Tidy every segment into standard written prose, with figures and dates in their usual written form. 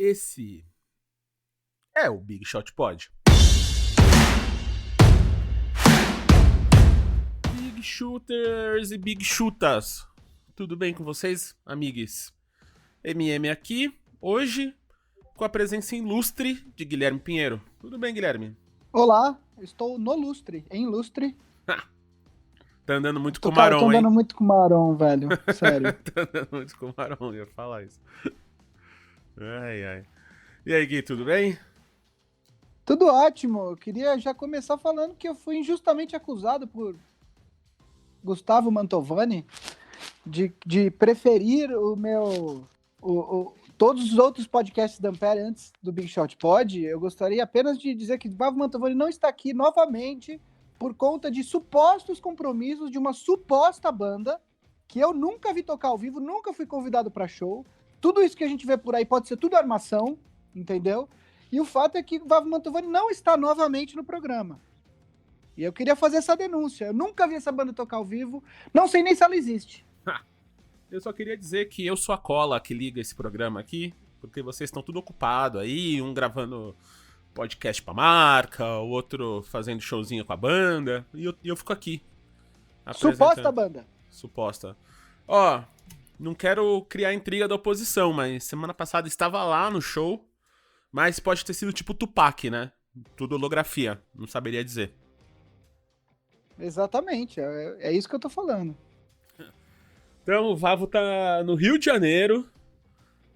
Esse é o Big Shot Pod. Big Shooters e Big Chutas. Tudo bem com vocês, amigues? MM aqui, hoje, com a presença ilustre de Guilherme Pinheiro. Tudo bem, Guilherme? Olá, estou no lustre, em lustre. Tá andando muito com o Cara, Maron, tô andando hein? muito com o Maron, velho, sério. Tá andando muito com o Maron, eu ia falar isso. Ai. E aí, Gui, tudo bem? Tudo ótimo, eu queria já começar falando que eu fui injustamente acusado por Gustavo Mantovani de preferir todos os outros podcasts da Ampere antes do Big Shot Pod. Eu gostaria apenas de dizer que Gustavo Mantovani não está aqui novamente por conta de supostos compromissos de uma suposta banda que eu nunca vi tocar ao vivo, nunca fui convidado para show. Tudo isso que a gente vê por aí pode ser tudo armação, entendeu? E o fato é que o Gustavo Mantovani não está novamente no programa. E eu queria fazer essa denúncia. Eu nunca vi essa banda tocar ao vivo, não sei nem se ela existe. Eu só queria dizer que eu sou a cola que liga esse programa aqui, porque vocês estão tudo ocupados aí, um gravando podcast pra marca, o outro fazendo showzinho com a banda, e eu fico aqui. Suposta banda. Suposta. Ó, não quero criar intriga da oposição, mas semana passada estava lá no show, mas pode ter sido tipo Tupac, né? Tudo holografia, não saberia dizer. Exatamente, é isso que eu tô falando. Então o Vavo tá no Rio de Janeiro,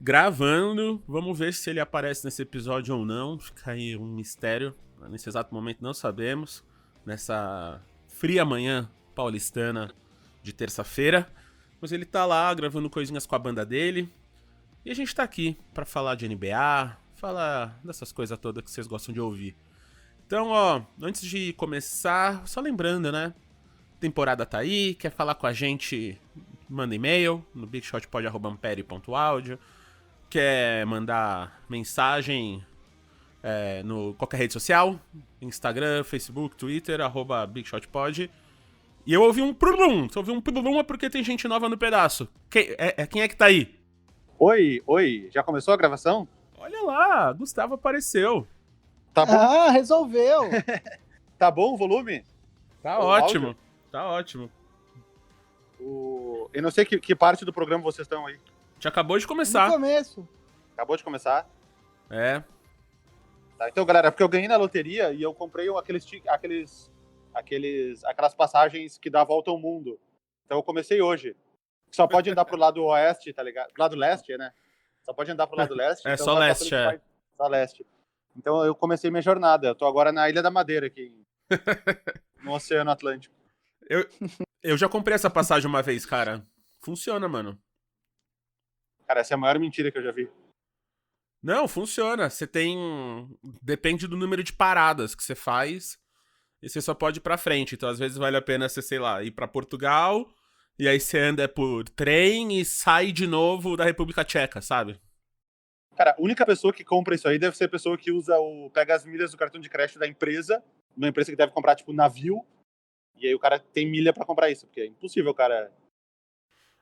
gravando. Vamos ver se ele aparece nesse episódio ou não. Fica aí um mistério. Nesse exato momento não sabemos. Nessa fria manhã paulistana de terça-feira. Mas ele tá lá gravando coisinhas com a banda dele. E a gente tá aqui pra falar de NBA, falar dessas coisas todas que vocês gostam de ouvir. Então, ó, antes de começar, só lembrando, né? Temporada tá aí, quer falar com a gente, manda e-mail no bigshotpod@ampere.audio. Quer mandar mensagem no qualquer rede social, Instagram, Facebook, Twitter, @bigshotpod. E eu ouvi um pulum. Se eu ouvi um pulum é porque tem gente nova no pedaço. Quem é que tá aí? Oi, já começou a gravação? Olha lá, Gustavo apareceu. Tá bom? Ah, resolveu! Tá bom o volume? Tá O ótimo, áudio? tá ótimo. Eu não sei que parte do programa vocês estão aí. Já acabou de No começar. começo. Acabou de começar? É. Tá, então, galera, porque eu ganhei na loteria e eu comprei aquelas passagens que dá a volta ao mundo. Então eu comecei hoje. Só pode andar pro lado oeste, tá ligado? Pro lado leste, né? Só pode andar pro lado leste. É então só vai leste, passando só leste. Então eu comecei minha jornada. Eu tô agora na Ilha da Madeira, aqui no Oceano Atlântico. Eu já comprei essa passagem uma vez, cara. Funciona, mano. Cara, essa é a maior mentira que eu já vi. Não, funciona. Você tem... Depende do número de paradas que você faz. E você só pode ir pra frente. Então, às vezes, vale a pena você, sei lá, ir pra Portugal. E aí você anda por trem e sai de novo da República Tcheca, sabe? Cara, a única pessoa que compra isso aí deve ser a pessoa que pega as milhas do cartão de crédito da empresa, uma empresa que deve comprar, tipo, navio, e aí o cara tem milha pra comprar isso, porque é impossível, cara.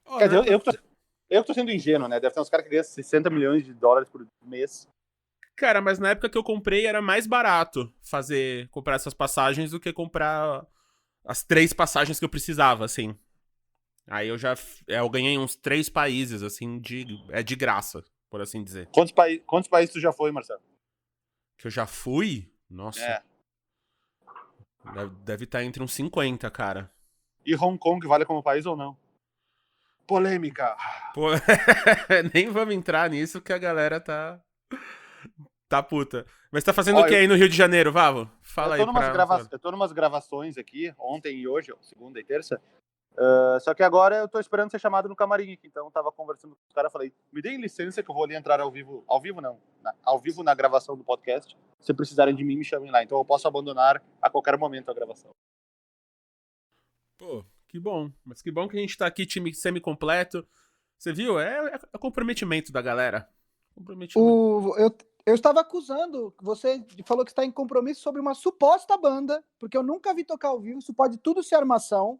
Oh, Quer dizer, eu que tô sendo ingênuo, né? Deve ter uns caras que ganham 60 milhões de dólares por mês. Cara, mas na época que eu comprei era mais barato comprar essas passagens do que comprar as 3 passagens que eu precisava, assim. Aí eu ganhei uns 3 países, assim, de graça, por assim dizer. Quantos países tu já foi, Marcelo? Que eu já fui? Nossa. É. Deve estar entre uns 50, cara. E Hong Kong vale como país ou não? Polêmica. Pô, nem vamos entrar nisso que a galera tá puta. Mas tá fazendo o que aí no Rio de Janeiro, Vavo? Fala aí. Eu tô numas gravações aqui, ontem e hoje, segunda e terça. Só que agora eu tô esperando ser chamado no camarim aqui, então eu tava conversando com os caras, falei, me deem licença que eu vou ali entrar ao vivo não, ao vivo na gravação do podcast, se precisarem de mim, me chamem lá, então eu posso abandonar a qualquer momento a gravação. Pô, que bom, mas que bom que a gente tá aqui, time semi-completo, você viu? É comprometimento da galera. Eu estava acusando, você falou que está em compromisso sobre uma suposta banda, porque eu nunca vi tocar ao vivo, isso pode tudo ser armação,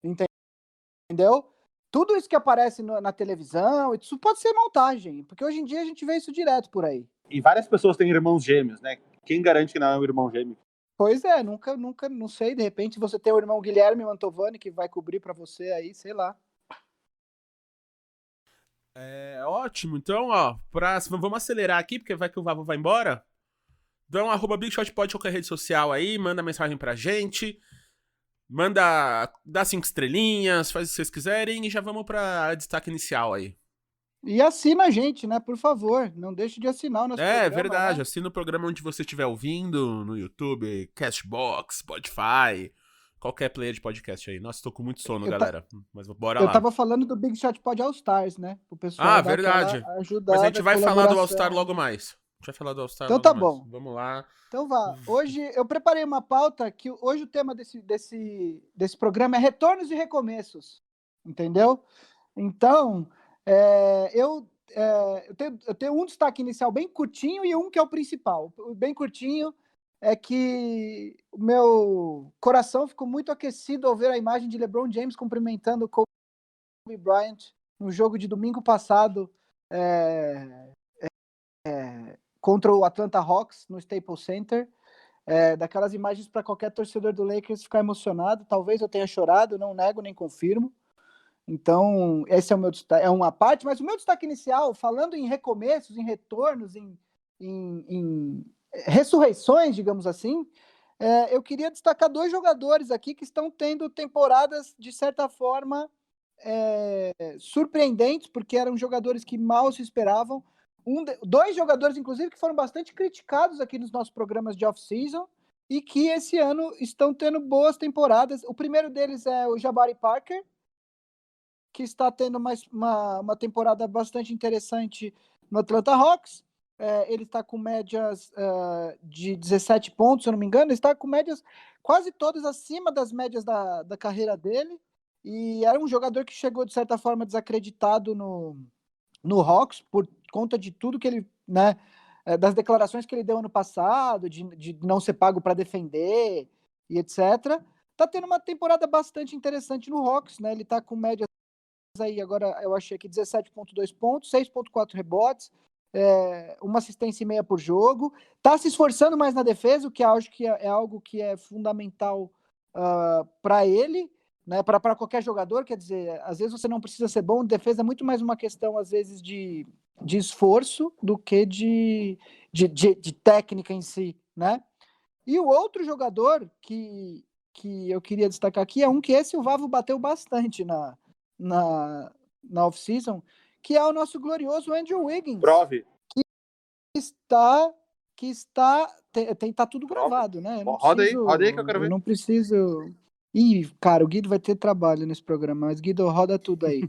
entendeu? tudo isso que aparece na televisão, isso pode ser montagem, porque hoje em dia a gente vê isso direto por aí. E várias pessoas têm irmãos gêmeos, né? Quem garante que não é um irmão gêmeo? Pois é, nunca, não sei, de repente você tem o irmão Guilherme Mantovani que vai cobrir pra você aí, sei lá. Ótimo, então, ó, vamos acelerar aqui, porque vai que o Vavo vai embora. Então, @BigShotPod, qualquer rede social aí, manda mensagem pra gente, dá 5 estrelinhas, faz o que vocês quiserem e já vamos pra destaque inicial aí. E assina a gente, né, por favor, não deixe de assinar o nosso programa. É verdade, né? assina o programa onde você estiver ouvindo, no YouTube, Castbox, Spotify, qualquer player de podcast aí. Nossa, tô com muito sono, galera, mas bora lá. Eu tava falando do Big Shot Pod All Stars, né, o pessoal dar verdade. aquela ajudada, Mas a gente vai falar do All Star colaboração. logo mais. A gente vai falar do All Star Então logo tá mais. bom. Vamos lá. Então vá. Hoje eu preparei uma pauta que hoje o tema desse programa é retornos e recomeços, entendeu? Então, eu tenho um destaque inicial bem curtinho e um que é o principal. O bem curtinho é que o meu coração ficou muito aquecido ao ver a imagem de LeBron James cumprimentando o Kobe Bryant no jogo de domingo passado, contra o Atlanta Hawks no Staples Center. Daquelas imagens para qualquer torcedor do Lakers ficar emocionado. Talvez eu tenha chorado, não nego nem confirmo. Então, esse é o meu destaque, é uma parte, mas o meu destaque inicial, falando em recomeços, em retornos, em ressurreições, digamos assim, eu queria destacar 2 jogadores aqui que estão tendo temporadas, de certa forma, surpreendentes, porque eram jogadores que mal se esperavam. 2 jogadores, inclusive, que foram bastante criticados aqui nos nossos programas de off-season e que esse ano estão tendo boas temporadas. O primeiro deles é o Jabari Parker, que está tendo uma temporada bastante interessante no Atlanta Hawks. Ele está com médias de 17 pontos, se eu não me engano. Ele está com médias quase todas acima das médias da carreira dele. E era um jogador que chegou, de certa forma, desacreditado no Hawks por conta de tudo que ele, né, das declarações que ele deu ano passado, de não ser pago para defender e etc. Tá tendo uma temporada bastante interessante no Hawks, né? Ele está com médias aí, agora eu achei aqui 17,2 pontos, 6,4 rebotes, uma assistência e meia por jogo. Tá se esforçando mais na defesa, o que acho que é algo que é fundamental para ele, né, para qualquer jogador. Quer dizer, às vezes você não precisa ser bom, defesa é muito mais uma questão, às vezes, de esforço do que de técnica em si, né? E o outro jogador que eu queria destacar aqui é um que esse o Vavo bateu bastante na off-season, que é o nosso glorioso Andrew Wiggins. Prove. Que está tá tudo gravado, né? Eu não roda preciso, aí que eu quero ver. não preciso. Ih, cara, o Guido vai ter trabalho nesse programa, mas Guido, roda tudo aí.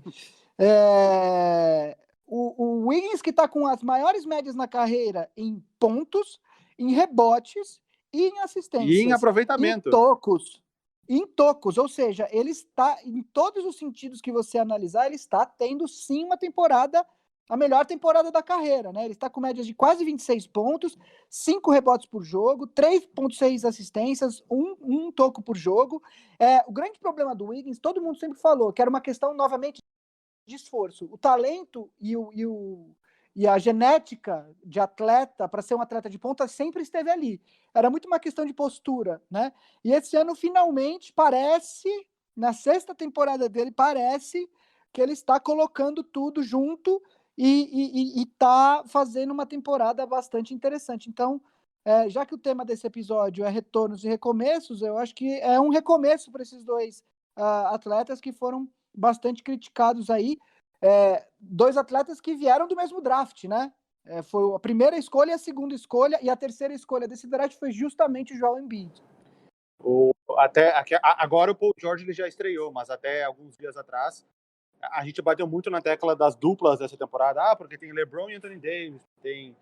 O Wiggins, que está com as maiores médias na carreira em pontos, em rebotes e em assistências. E em aproveitamento. Em tocos, ou seja, ele está, em todos os sentidos que você analisar, ele está tendo sim uma temporada, a melhor temporada da carreira, né? Ele está com médias de quase 26 pontos, 5 rebotes por jogo, 3,6 assistências, um toco por jogo. O grande problema do Wiggins, todo mundo sempre falou, que era uma questão, novamente, de esforço. O talento e a genética de atleta, para ser um atleta de ponta, sempre esteve ali. Era muito uma questão de postura, né? E esse ano, finalmente, parece, na 6ª temporada dele, parece que ele está colocando tudo junto e está fazendo uma temporada bastante interessante. Então, já que o tema desse episódio é retornos e recomeços, eu acho que é um recomeço para esses 2 atletas que foram bastante criticados aí. 2 atletas que vieram do mesmo draft, né? Foi a primeira escolha e a segunda escolha, e a terceira escolha desse draft foi justamente o Joel Embiid. Agora o Paul George ele já estreou, mas até alguns dias atrás a gente bateu muito na tecla das duplas dessa temporada. Porque tem LeBron e Anthony Davis, tem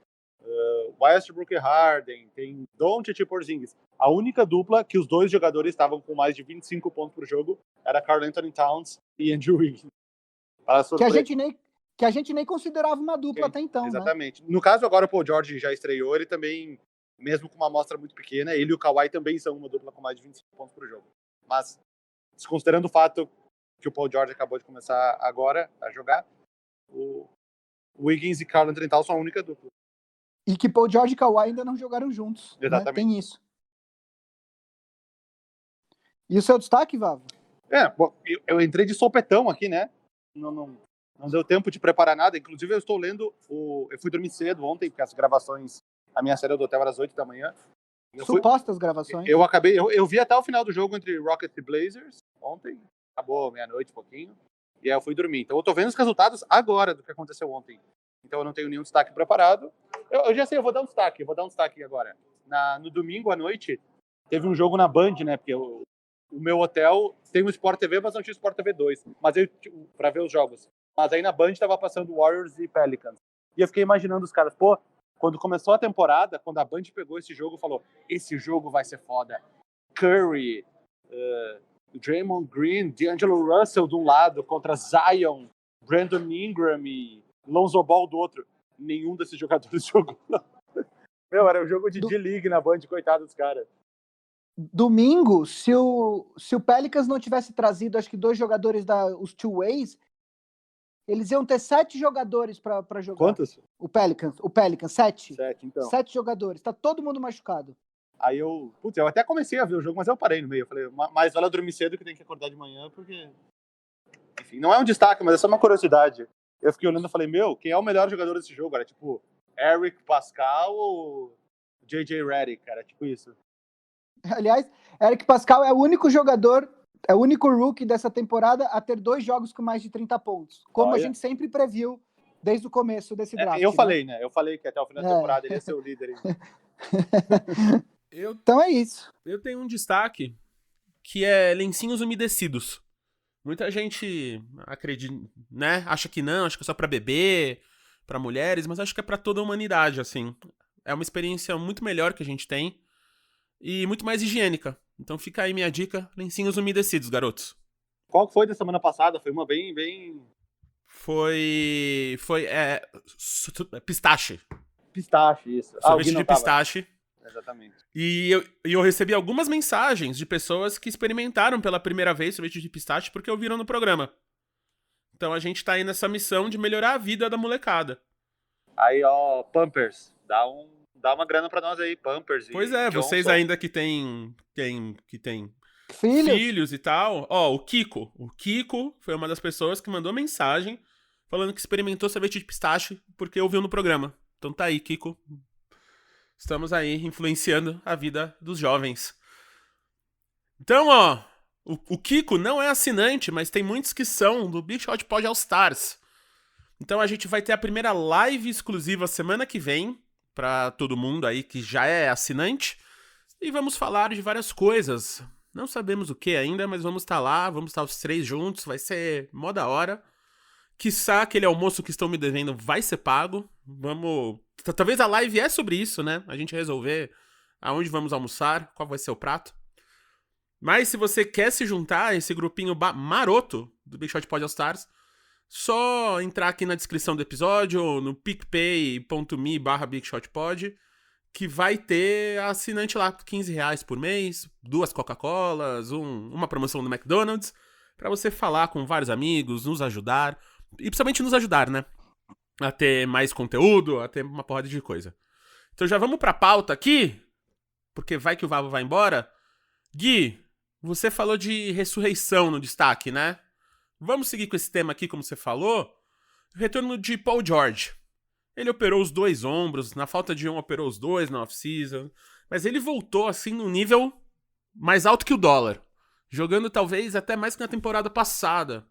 Westbrook e Harden, tem Doncic e Porzingis. A única dupla que os 2 jogadores estavam com mais de 25 pontos por jogo era Karl Anthony Towns e Andrew Wiggins. Que a gente nem considerava uma dupla até então, exatamente. Né? No caso, agora o Paul George já estreou, ele também, mesmo com uma amostra muito pequena, ele e o Kawhi também são uma dupla com mais de 25 pontos por jogo. Mas, desconsiderando o fato que o Paul George acabou de começar agora a jogar, o Wiggins e Karl Anthony Towns são a única dupla. E que Paul George e Kawhi ainda não jogaram juntos. Exatamente. Né? Tem isso. E o seu destaque, Vavo? Bom, eu entrei de sopetão aqui, né? Não deu tempo de preparar nada. Inclusive, eu estou lendo. Eu fui dormir cedo ontem, porque as gravações. A minha série do hotel era às 8 da manhã. Supostas gravações. Eu vi até o final do jogo entre Rockets e Blazers ontem. Acabou meia-noite, um pouquinho. E aí eu fui dormir. Então eu tô vendo os resultados agora do que aconteceu ontem. Então eu não tenho nenhum destaque preparado. Eu já sei, eu vou dar um destaque agora. No domingo à noite, teve um jogo na Band, né? Porque o meu hotel tem um Sport TV, mas não tinha Sport TV 2. Mas pra ver os jogos. Mas aí na Band tava passando Warriors e Pelicans. E eu fiquei imaginando os caras, pô, quando começou a temporada, quando a Band pegou esse jogo, falou, esse jogo vai ser foda. Curry, Draymond Green, D'Angelo Russell de um lado contra Zion, Brandon Ingram e Lonzo Ball do outro. Nenhum desses jogadores jogou. Meu, era um jogo de D-League na Band, coitado dos caras. Domingo, se o Pelicans não tivesse trazido, acho que 2 jogadores os two-ways, eles iam ter 7 jogadores para jogar. Quantos? O Pelicans, 7. 7, então. 7 jogadores. Tá todo mundo machucado. Aí eu até comecei a ver o jogo, mas eu parei no meio. Eu falei, mas vale dormir cedo que tem que acordar de manhã, porque... Enfim, não é um destaque, mas é só uma curiosidade. Eu fiquei olhando e falei, quem é o melhor jogador desse jogo? Era tipo, Eric Pascal ou J.J. Redick, cara, tipo isso. Aliás, Eric Pascal é o único jogador, é o único rookie dessa temporada a ter 2 jogos com mais de 30 pontos. Como a gente sempre previu desde o começo desse draft. Eu falei, né? Eu falei que até o final da temporada ele ia ser o líder. Então é isso. Eu tenho um destaque que é lencinhos umedecidos. Muita gente acredita, né? Acha que não, acha que é só pra bebê, pra mulheres, mas acho que é pra toda a humanidade, assim. É uma experiência muito melhor que a gente tem e muito mais higiênica. Então fica aí minha dica, lencinhos umedecidos, garotos. Qual foi da semana passada? Foi uma bem... Foi pistache. Pistache, isso. Sorvete de pistache. Exatamente. E eu recebi algumas mensagens de pessoas que experimentaram pela primeira vez sorvete de pistache porque ouviram no programa. Então a gente tá aí nessa missão de melhorar a vida da molecada. Aí, Pampers, dá uma grana pra nós aí, Pampers. Pois é, Johnson. vocês ainda que tem filhos e tal. O Kiko foi uma das pessoas que mandou mensagem falando que experimentou sorvete de pistache porque ouviu no programa. Então tá aí, Kiko. Estamos aí influenciando a vida dos jovens. Então, o Kiko não é assinante, mas tem muitos que são do Big Shot Pod All Stars. Então a gente vai ter a primeira live exclusiva semana que vem para todo mundo aí que já é assinante. E vamos falar de várias coisas. Não sabemos o que ainda, mas vamos estar lá, vamos estar os 3 juntos, vai ser mó da hora. Quiçá aquele almoço que estão me devendo vai ser pago. Talvez a live é sobre isso, né? A gente resolver aonde vamos almoçar, qual vai ser o prato. Mas se você quer se juntar a esse grupinho maroto do Big Shot Pod All Stars, só entrar aqui na descrição do episódio ou no picpay.me/BigShotPod, que vai ter assinante lá, R$15 por mês, 2 Coca-Colas, uma promoção do McDonald's, pra você falar com vários amigos, nos ajudar, e principalmente nos ajudar, né? A ter mais conteúdo, a ter uma porrada de coisa. Então já vamos pra pauta aqui, porque vai que o Vavo vai embora. Gui, você falou de ressurreição no destaque, né? Vamos seguir com esse tema aqui, como você falou. Retorno de Paul George. Ele operou os 2 ombros, na falta de um operou os 2 na off-season. Mas ele voltou, assim, num nível mais alto que o dólar. Jogando talvez até mais que na temporada passada.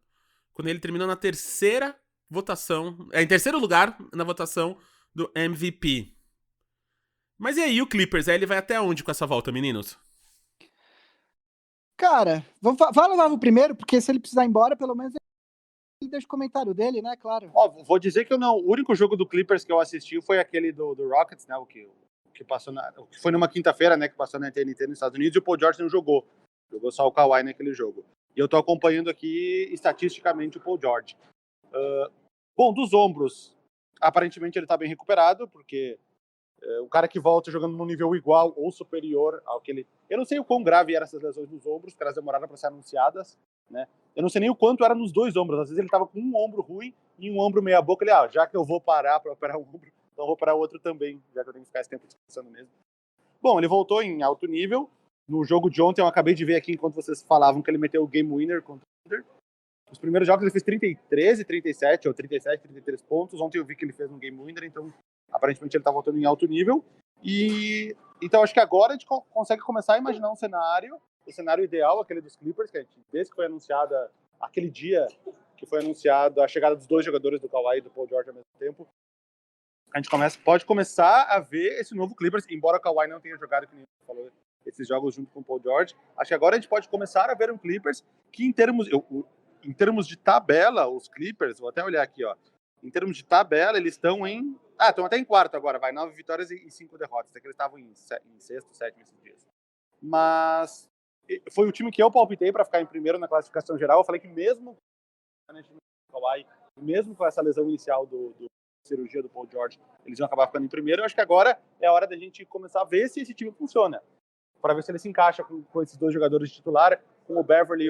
Quando ele terminou na terceira votação... em terceiro lugar na votação do MVP. Mas e aí o Clippers? Aí ele vai até onde com essa volta, meninos? Cara, fala o Vavo primeiro, porque se ele precisar ir embora, pelo menos ele deixa o comentário dele, né? Claro. Vou dizer que o único jogo do Clippers que eu assisti foi aquele do Rockets, né? O que passou que foi numa quinta-feira, né? Que passou na TNT nos Estados Unidos, e o Paul George não jogou. Jogou só o Kawhi naquele jogo. E eu tô acompanhando aqui, estatisticamente, o Paul George. Bom, dos ombros, aparentemente ele tá bem recuperado, porque Um cara que volta jogando num nível igual ou superior ao que ele... Eu não sei o quão grave eram essas lesões nos ombros, que elas demoraram para ser anunciadas, né? Eu não sei nem o quanto era nos dois ombros. Às vezes ele tava com um ombro ruim e um ombro meia boca. Ele, já que eu vou parar para operar um ombro, então eu vou operar o outro também, já que eu tenho que ficar esse tempo descansando mesmo. Bom, ele voltou em alto nível. No jogo de ontem, eu acabei de ver aqui, enquanto vocês falavam, que ele meteu o game winner contra o Thunder. Os primeiros jogos ele fez 33 e 37, ou 37, 33 pontos. Ontem eu vi que ele fez um game winner, então aparentemente ele tá voltando em alto nível. E então acho que agora a gente consegue começar a imaginar um cenário, o cenário ideal, aquele dos Clippers, que a gente, desde que foi anunciada, aquele dia que foi anunciada a chegada dos dois jogadores do Kawhi e do Paul George ao mesmo tempo, a gente pode começar a ver esse novo Clippers, embora o Kawhi não tenha jogado, que nem você falou, esses jogos junto com o Paul George. Acho que agora a gente pode começar a ver um Clippers que, em termos de tabela, os Clippers, vou até olhar aqui, ó, em termos de tabela, eles estão em... estão até em quarto agora, 9 vitórias e 5 derrotas, até que eles estavam em sexto, sétimo esses dias. Mas foi o time que eu palpitei para ficar em primeiro na classificação geral. Eu falei que mesmo com essa lesão inicial do cirurgia do Paul George, eles iam acabar ficando em primeiro. Eu acho que agora é a hora da gente começar a ver se esse time funciona, para ver se ele se encaixa com esses dois jogadores de titular, com o Beverly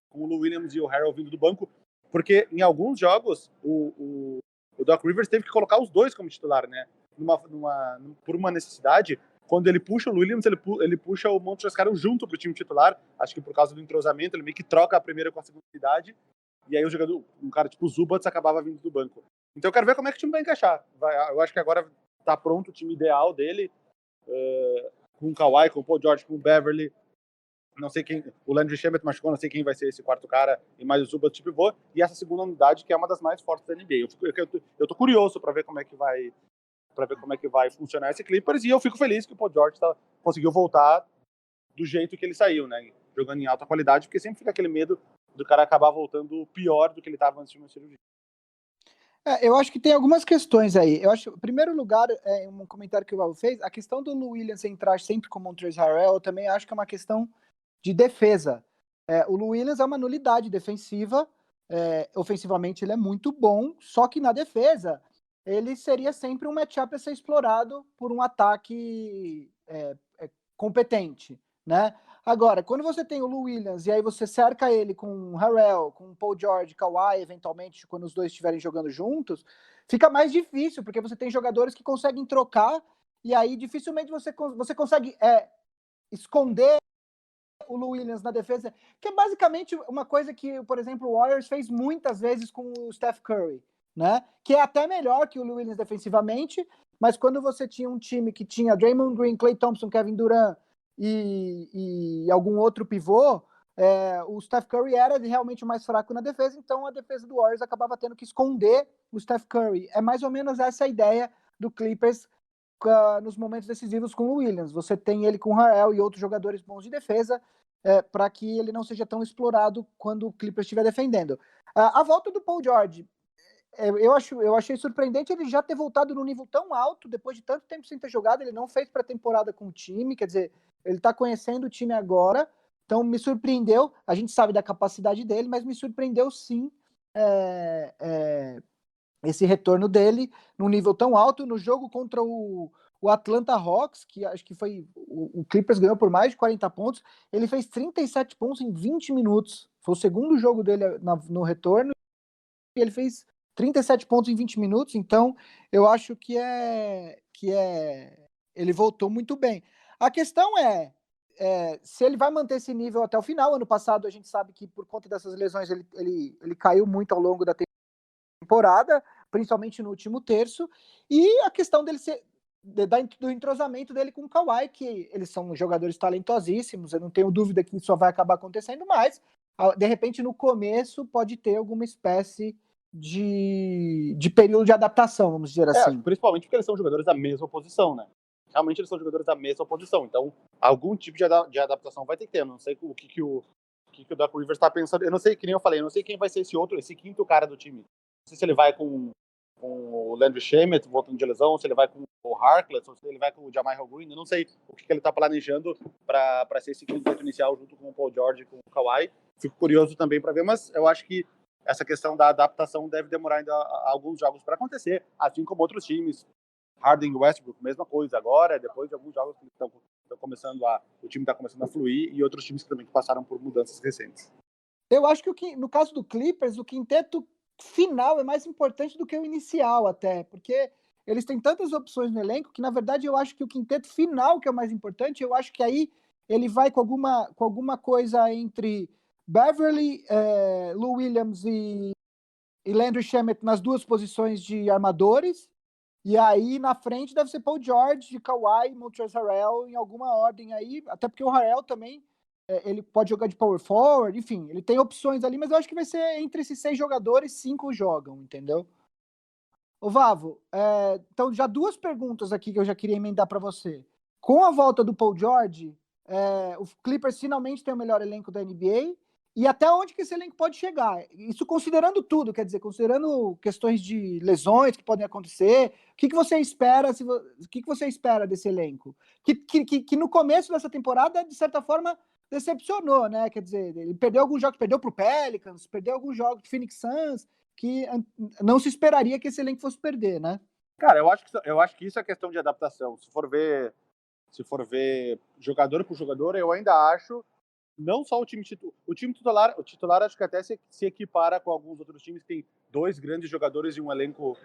com o Lou Williams e o Harrell vindo do banco, porque em alguns jogos o Doc Rivers teve que colocar os dois como titular, né? Por uma necessidade. Quando ele puxa o Williams, ele puxa o Montrezl Harrell junto pro time titular. Acho que por causa do entrosamento, ele meio que troca a primeira com a segunda idade. E aí um cara tipo o Zubats acabava vindo do banco. Então eu quero ver como é que o time vai encaixar. Eu acho que agora tá pronto o time ideal dele, com o Kawhi, com o Paul George, com o Beverly. Não sei quem, o Landry Shamet machucou, não sei quem vai ser esse quarto cara, e mais o Zubats de pivô, e essa segunda unidade que é uma das mais fortes da NBA. Eu tô curioso para ver como é que vai funcionar esse Clippers, e eu fico feliz que o Paul George conseguiu voltar do jeito que ele saiu, né? Jogando em alta qualidade, porque sempre fica aquele medo do cara acabar voltando pior do que ele estava antes de uma cirurgia. Eu acho que tem algumas questões aí. Eu acho, em primeiro lugar, um comentário que o Val fez, a questão do Lou Williams entrar sempre com o Montrezl Harrell, eu também acho que é uma questão de defesa. O Lou Williams é uma nulidade defensiva, ofensivamente ele é muito bom, só que na defesa ele seria sempre um matchup a ser explorado por um ataque competente, né? Agora, quando você tem o Lou Williams e aí você cerca ele com o Harrell, com o Paul George, Kawhi, eventualmente, quando os dois estiverem jogando juntos, fica mais difícil, porque você tem jogadores que conseguem trocar e aí dificilmente você consegue esconder o Lou Williams na defesa, que é basicamente uma coisa que, por exemplo, o Warriors fez muitas vezes com o Steph Curry, né? Que é até melhor que o Lou Williams defensivamente, mas quando você tinha um time que tinha Draymond Green, Klay Thompson, Kevin Durant e algum outro pivô, o Steph Curry era realmente o mais fraco na defesa, então a defesa do Warriors acabava tendo que esconder o Steph Curry. É mais ou menos essa a ideia do Clippers nos momentos decisivos com o Williams. Você tem ele com o Harrell e outros jogadores bons de defesa para que ele não seja tão explorado quando o Clippers estiver defendendo. A volta do Paul George, eu achei surpreendente ele já ter voltado num nível tão alto, depois de tanto tempo sem ter jogado. Ele não fez pré-temporada com o time, quer dizer, ele está conhecendo o time agora, então me surpreendeu. A gente sabe da capacidade dele, mas me surpreendeu sim esse retorno dele num nível tão alto. No jogo contra o Atlanta Hawks, que acho que foi o Clippers ganhou por mais de 40 pontos, ele fez 37 pontos em 20 minutos. Foi o segundo jogo dele no retorno e ele fez 37 pontos em 20 minutos, então eu acho que ele voltou muito bem. A questão se ele vai manter esse nível até o final. Ano passado a gente sabe que por conta dessas lesões ele caiu muito ao longo da temporada, principalmente no último terço, e a questão dele do entrosamento dele com o Kawhi, que eles são jogadores talentosíssimos, eu não tenho dúvida que isso só vai acabar acontecendo, mas de repente no começo pode ter alguma espécie de período de adaptação, vamos dizer assim. Principalmente porque eles são jogadores da mesma posição, né? Realmente eles são jogadores da mesma posição, então algum tipo de adaptação vai ter que ter. Eu não sei o que o Doc Rivers está pensando. Eu não sei, que nem eu falei, eu não sei quem vai ser esse quinto cara do time. Não sei se ele vai com o Landry Shamet voltando de lesão, se ele vai com o Harkless, ou se ele vai com o Jamal Green. Eu não sei o que ele está planejando para ser esse quinteto inicial junto com o Paul George e com o Kawhi. Fico curioso também para ver, mas eu acho que essa questão da adaptação deve demorar ainda alguns jogos para acontecer, assim como outros times. Harden e Westbrook, mesma coisa. Agora, depois de alguns jogos que estão começando o time está começando a fluir, e outros times que também passaram por mudanças recentes. Eu acho que no caso do Clippers, o quinteto final é mais importante do que o inicial até, porque eles têm tantas opções no elenco que, na verdade, eu acho que o quinteto final que é o mais importante. Eu acho que aí ele vai com alguma coisa entre Beverly, Lou Williams e Landry Shamet nas duas posições de armadores, e aí na frente deve ser Paul George, Kawhi, Montrezl Harrell em alguma ordem aí, até porque o Harrell também ele pode jogar de power forward, enfim, ele tem opções ali, mas eu acho que vai ser entre esses 6 jogadores, 5 jogam, entendeu? Ô Vavo, então já 2 perguntas aqui que eu já queria emendar para você. Com a volta do Paul George, o Clippers finalmente tem o melhor elenco da NBA, e até onde que esse elenco pode chegar? Isso considerando tudo, quer dizer, considerando questões de lesões que podem acontecer, o que você espera? O que você espera desse elenco? Que no começo dessa temporada, de certa forma, decepcionou, né? Quer dizer, ele perdeu alguns jogos, perdeu para o Pelicans, perdeu alguns jogos de Phoenix Suns, que não se esperaria que esse elenco fosse perder, né? Cara, eu acho que isso é questão de adaptação. Se for ver jogador por jogador, eu ainda acho não só o time titular acho que até se equipara com alguns outros times que tem 2 grandes jogadores e um elenco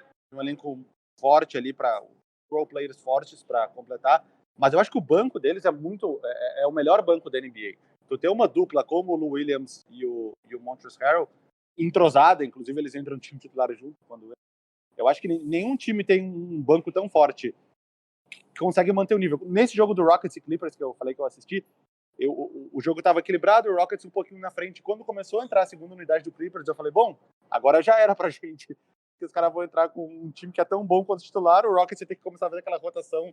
forte ali para role players fortes para completar, mas eu acho que o banco deles é o melhor banco da NBA. Tu ter uma dupla como o Lou Williams e o Montrezl Harrell entrosada, inclusive eles entram no time titular junto quando eu acho que nenhum time tem um banco tão forte que consegue manter o nível. Nesse jogo do Rockets e Clippers que eu falei que eu assisti, o jogo estava equilibrado, o Rockets um pouquinho na frente. Quando começou a entrar a segunda unidade do Clippers, eu falei, bom, agora já era pra gente. Porque os caras vão entrar com um time que é tão bom quanto titular, o Rockets tem que começar a fazer aquela rotação,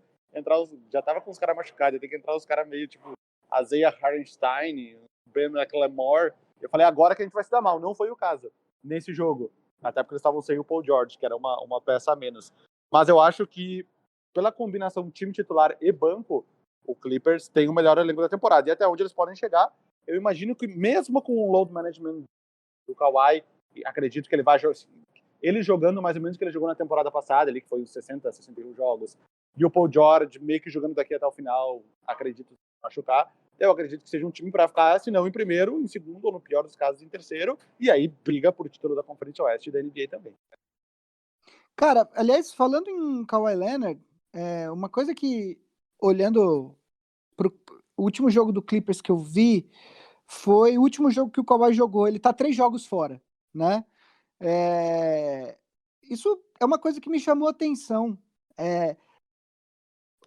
já tava com os caras machucados, tem que entrar os caras meio tipo Isaiah Hartenstein, Ben McLemore. Eu falei, agora que a gente vai se dar mal. Não foi o caso nesse jogo. Até porque eles estavam sem o Paul George, que era uma peça a menos. Mas eu acho que, pela combinação time titular e banco, o Clippers tem o melhor elenco da temporada. E até onde eles podem chegar, eu imagino que mesmo com o load management do Kawhi, acredito que ele vai jogar. Ele jogando mais ou menos o que ele jogou na temporada passada, ali, que foi uns 60, 61 jogos. E o Paul George meio que jogando daqui até o final, acredito machucar. Eu acredito que seja um time para ficar, se não em primeiro, em segundo, ou no pior dos casos, em terceiro. E aí briga por título da Conferência Oeste e da NBA também. Cara, aliás, falando em Kawhi Leonard, uma coisa que, olhando pro o último jogo do Clippers que eu vi, foi o último jogo que o Kawhi jogou. Ele tá 3 jogos fora, né? Isso é uma coisa que me chamou a atenção.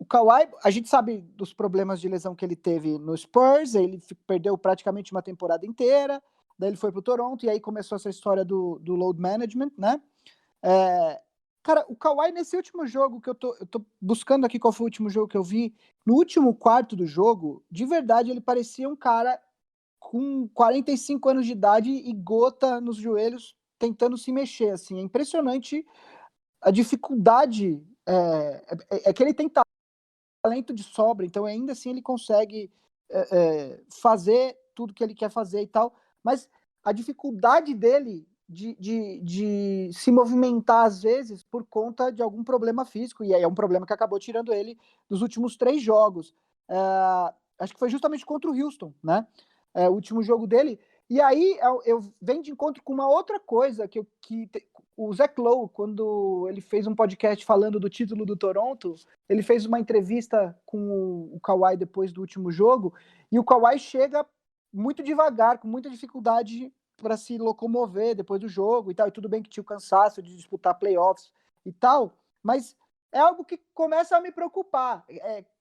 O Kawhi, a gente sabe dos problemas de lesão que ele teve no Spurs, ele perdeu praticamente uma temporada inteira, daí ele foi pro Toronto, e aí começou essa história do load management, né? Cara, o Kawhi, nesse último jogo que eu tô buscando aqui qual foi o último jogo que eu vi, no último quarto do jogo, de verdade, ele parecia um cara com 45 anos de idade e gota nos joelhos, tentando se mexer, assim. É impressionante a dificuldade, que ele tem talento de sobra, então ainda assim ele consegue fazer tudo que ele quer fazer e tal, mas a dificuldade dele de se movimentar às vezes por conta de algum problema físico, e aí é um problema que acabou tirando ele dos últimos 3 jogos. Acho que foi justamente contra o Houston, né? O último jogo dele. E aí eu venho de encontro com uma outra coisa que o Zach Lowe, quando ele fez um podcast falando do título do Toronto, ele fez uma entrevista com o Kawhi depois do último jogo, e o Kawhi chega muito devagar, com muita dificuldade para se locomover depois do jogo e tal, e tudo bem que tinha o cansaço de disputar playoffs e tal, mas é algo que começa a me preocupar,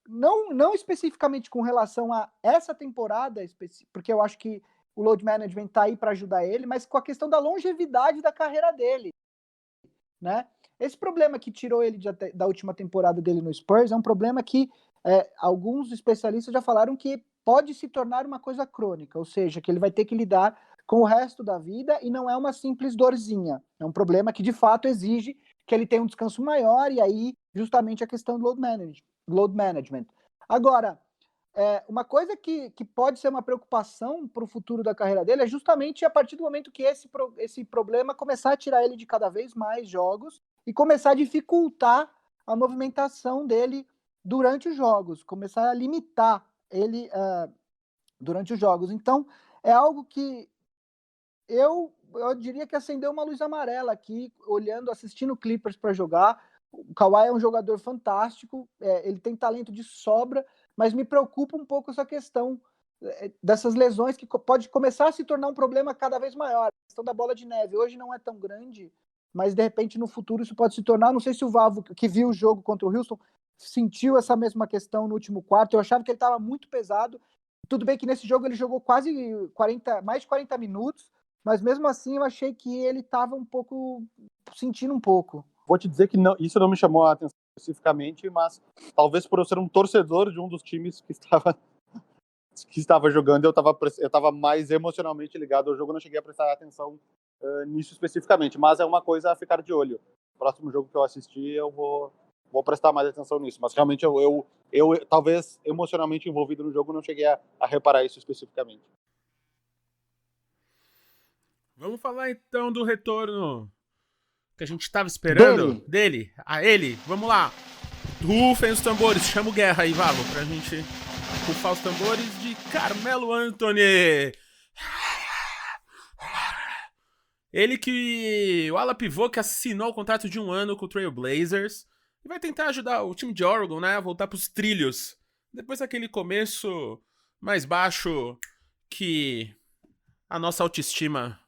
não especificamente com relação a essa temporada, porque eu acho que o load management está aí para ajudar ele, mas com a questão da longevidade da carreira dele, né? Esse problema que tirou ele da última temporada dele no Spurs é um problema que alguns especialistas já falaram que pode se tornar uma coisa crônica, ou seja, que ele vai ter que lidar com o resto da vida e não é uma simples dorzinha. É um problema que, de fato, exige que ele tenha um descanso maior e aí, justamente, a questão do load management. Agora, uma coisa que pode ser uma preocupação para o futuro da carreira dele é justamente a partir do momento que esse problema começar a tirar ele de cada vez mais jogos e começar a dificultar a movimentação dele durante os jogos, começar a limitar ele durante os jogos. Então, é algo que eu diria que acendeu uma luz amarela aqui, assistindo o Clippers para jogar. O Kawhi é um jogador fantástico, ele tem talento de sobra, mas me preocupa um pouco essa questão dessas lesões que pode começar a se tornar um problema cada vez maior. A questão da bola de neve hoje não é tão grande, mas de repente no futuro isso pode se tornar. Não sei se o Vavo, que viu o jogo contra o Houston, sentiu essa mesma questão no último quarto. Eu achava que ele estava muito pesado. Tudo bem que nesse jogo ele jogou quase mais de 40 minutos, mas mesmo assim eu achei que ele estava sentindo um pouco. Vou te dizer que isso não me chamou a atenção especificamente, mas talvez por eu ser um torcedor de um dos times que estava jogando, eu estava mais emocionalmente ligado ao jogo, não cheguei a prestar atenção nisso especificamente, mas é uma coisa a ficar de olho. Próximo jogo que eu assistir, eu vou prestar mais atenção nisso, mas realmente eu talvez emocionalmente envolvido no jogo, não cheguei a reparar isso especificamente. Vamos falar então do retorno que a gente estava esperando dele. Ele, vamos lá. Rufem os tambores, chama o Guerra aí, Vavo, pra gente rufar os tambores de Carmelo Anthony. Ele o ala pivô que assinou o contrato de 1 ano com o Trail Blazers e vai tentar ajudar o time de Oregon, né, a voltar pros trilhos. Depois daquele começo mais baixo que a nossa autoestima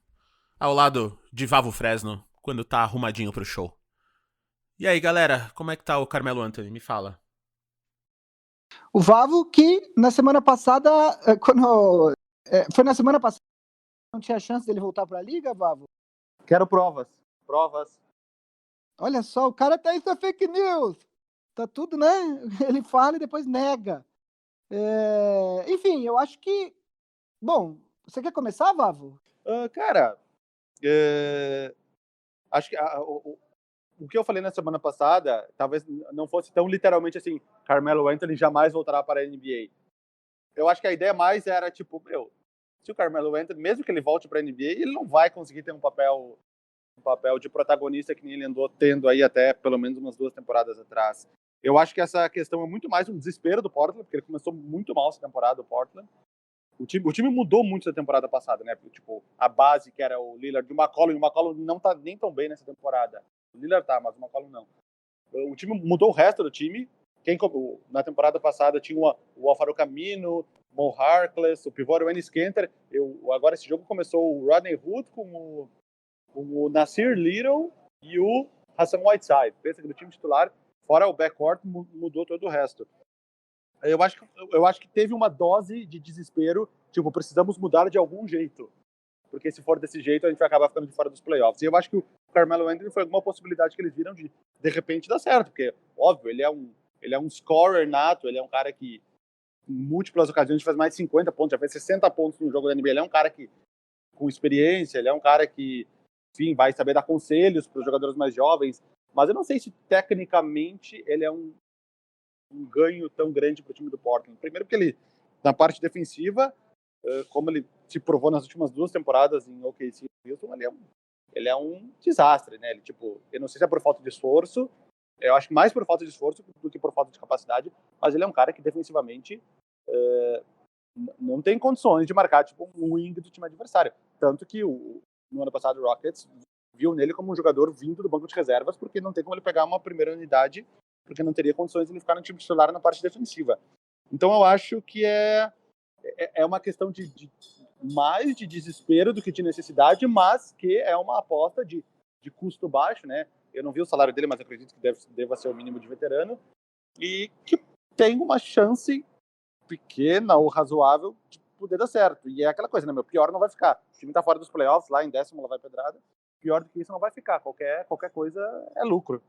ao lado de Vavo Fresno quando tá arrumadinho pro show. E aí, galera, como é que tá o Carmelo Anthony? Me fala. O Vavo que na semana passada, foi na semana passada, não tinha chance dele voltar pra liga, Vavo? Quero provas. Olha só, o cara tá isso é fake news. Tá tudo, né? Ele fala e depois nega. Enfim, eu acho que... Bom, você quer começar, Vavo? Cara, acho que o que eu falei na semana passada talvez não fosse tão literalmente assim, Carmelo Anthony jamais voltará para a NBA. Eu acho que a ideia mais era tipo, se o Carmelo Anthony, mesmo que ele volte para a NBA, ele não vai conseguir ter um papel de protagonista que nem ele andou tendo aí até pelo menos umas 2 temporadas atrás. Eu acho que essa questão é muito mais um desespero do Portland, porque ele começou muito mal essa temporada, o Portland. O time mudou muito da temporada passada, né? Tipo, a base que era o Lillard e o McCollum não tá nem tão bem nessa temporada. O Lillard tá, mas o McCollum não. O time mudou o resto do time. Na temporada passada tinha o Alfaro Camino, Mo Harkless, o pivô era o Enes Kanter. Agora esse jogo começou o Rodney Hood com o Nasir Little e o Hassan Whiteside. Pensa que do time titular, fora o backcourt, mudou todo o resto. Eu acho que teve uma dose de desespero, tipo, precisamos mudar de algum jeito, porque se for desse jeito a gente vai acabar ficando de fora dos playoffs. E eu acho que o Carmelo Anthony foi alguma possibilidade que eles viram de repente dar certo, porque, óbvio, ele é um scorer nato, ele é um cara que em múltiplas ocasiões faz mais de 50 pontos, já fez 60 pontos no jogo da NBA, ele é um cara que com experiência, ele é um cara que, enfim, vai saber dar conselhos para os jogadores mais jovens, mas eu não sei se tecnicamente ele é um ganho tão grande para o time do Portland. Primeiro porque ele, na parte defensiva, como ele se provou nas últimas 2 temporadas em OKC e Houston, ele é um desastre, né? Ele, tipo, eu não sei se é por falta de esforço, eu acho que mais por falta de esforço do que por falta de capacidade, mas ele é um cara que defensivamente não tem condições de marcar tipo um wing do time adversário. Tanto que no ano passado o Rockets viu nele como um jogador vindo do banco de reservas, porque não tem como ele pegar uma primeira unidade, porque não teria condições de ele ficar no time titular na parte defensiva. Então eu acho que é uma questão mais de desespero do que de necessidade, mas que é uma aposta de custo baixo, né? Eu não vi o salário dele, mas acredito que deva ser o mínimo de veterano, e que tem uma chance pequena ou razoável de poder dar certo. E é aquela coisa, né? Meu pior não vai ficar. O time tá fora dos playoffs, lá em 10º, lá vai pedrada. Pior do que isso não vai ficar. Qualquer coisa é lucro.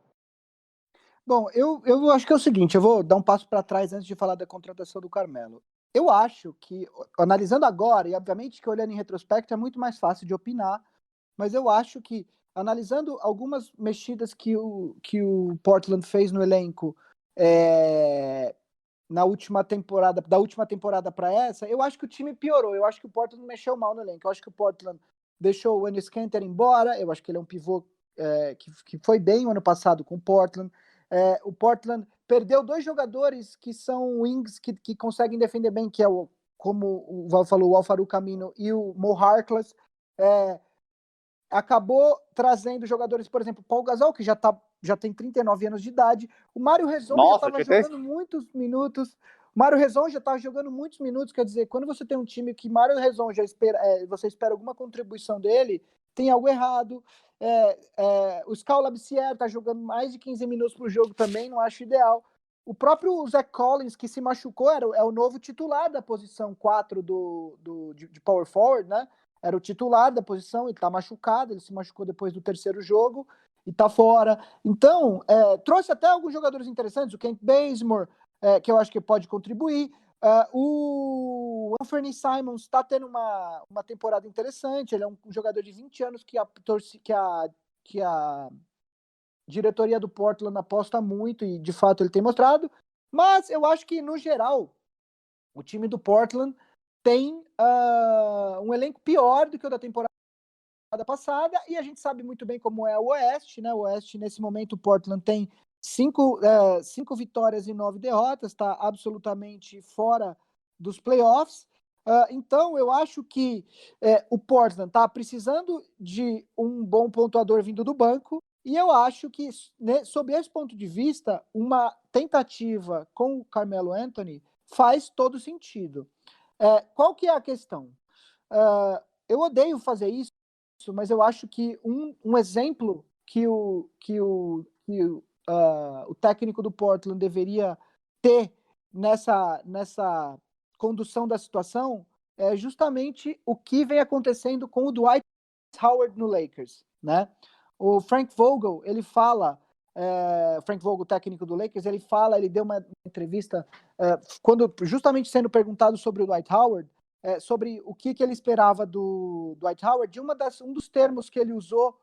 Bom, eu acho que é o seguinte, eu vou dar um passo para trás antes de falar da contratação do Carmelo. Eu acho que, analisando agora, e obviamente que olhando em retrospecto é muito mais fácil de opinar, mas eu acho que, analisando algumas mexidas que o Portland fez no elenco na última temporada, da última temporada para essa, eu acho que o time piorou, eu acho que o Portland mexeu mal no elenco, eu acho que o Portland deixou o Enes Kanter embora, eu acho que ele é um pivô que foi bem o ano passado com o Portland. O Portland perdeu 2 jogadores que são wings que conseguem defender bem, que é como o Val falou, o Al-Farouq Aminu e o Mo Harkless. Acabou trazendo jogadores, por exemplo, Paul Gasol, que já tem 39 anos de idade. O Mário Rezon já estava jogando muitos minutos. O Mário Rezon já estava jogando muitos minutos, quer dizer, quando você tem um time que Mário Rezon já espera, você espera alguma contribuição dele, tem algo errado. O Skal Labissière está jogando mais de 15 minutos por jogo também, não acho ideal. O próprio Zach Collins, que se machucou, é o novo titular da posição 4 de Power Forward, né? Era o titular da posição, ele está machucado, ele se machucou depois do 3º jogo e está fora. Então, trouxe até alguns jogadores interessantes, o Kent Bazemore, que eu acho que pode contribuir. O Anthony Simons está tendo uma temporada interessante, ele é um jogador de 20 anos que a diretoria do Portland aposta muito e, de fato, ele tem mostrado. Mas eu acho que, no geral, o time do Portland tem um elenco pior do que o da temporada passada, e a gente sabe muito bem como é o Oeste, né? O Oeste, nesse momento, o Portland tem 5 vitórias e 9 derrotas, está absolutamente fora dos playoffs. Então, eu acho que o Portland está precisando de um bom pontuador vindo do banco, e eu acho que, né, sob esse ponto de vista, uma tentativa com o Carmelo Anthony faz todo sentido. Qual que é a questão? Eu odeio fazer isso, mas eu acho que um exemplo que o técnico do Portland deveria ter nessa condução da situação é justamente o que vem acontecendo com o Dwight Howard no Lakers, né? O Frank Vogel, ele fala, Frank Vogel, técnico do Lakers, ele deu uma entrevista quando justamente sendo perguntado sobre o Dwight Howard, sobre o que ele esperava do Dwight Howard, um dos termos que ele usou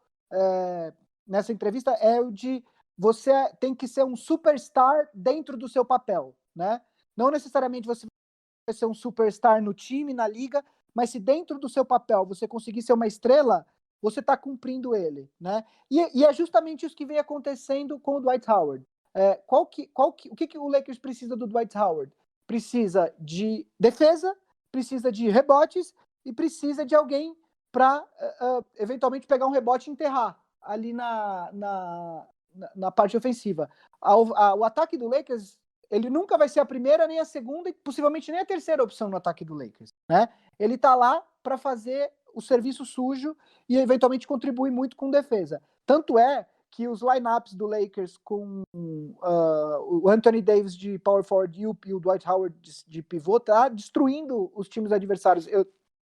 nessa entrevista é o de você tem que ser um superstar dentro do seu papel, né? Não necessariamente você vai ser um superstar no time, na liga, mas se dentro do seu papel você conseguir ser uma estrela, você está cumprindo ele, né? E é justamente isso que vem acontecendo com o Dwight Howard. O que o Lakers precisa do Dwight Howard? Precisa de defesa, precisa de rebotes e precisa de alguém para eventualmente pegar um rebote e enterrar ali na parte ofensiva. O ataque do Lakers, ele nunca vai ser a primeira, nem a segunda e possivelmente nem a terceira opção no ataque do Lakers, né? Ele está lá para fazer o serviço sujo e eventualmente contribuir muito com defesa. Tanto é que os lineups do Lakers com o Anthony Davis de power forward e o Dwight Howard de pivô tá destruindo os times adversários.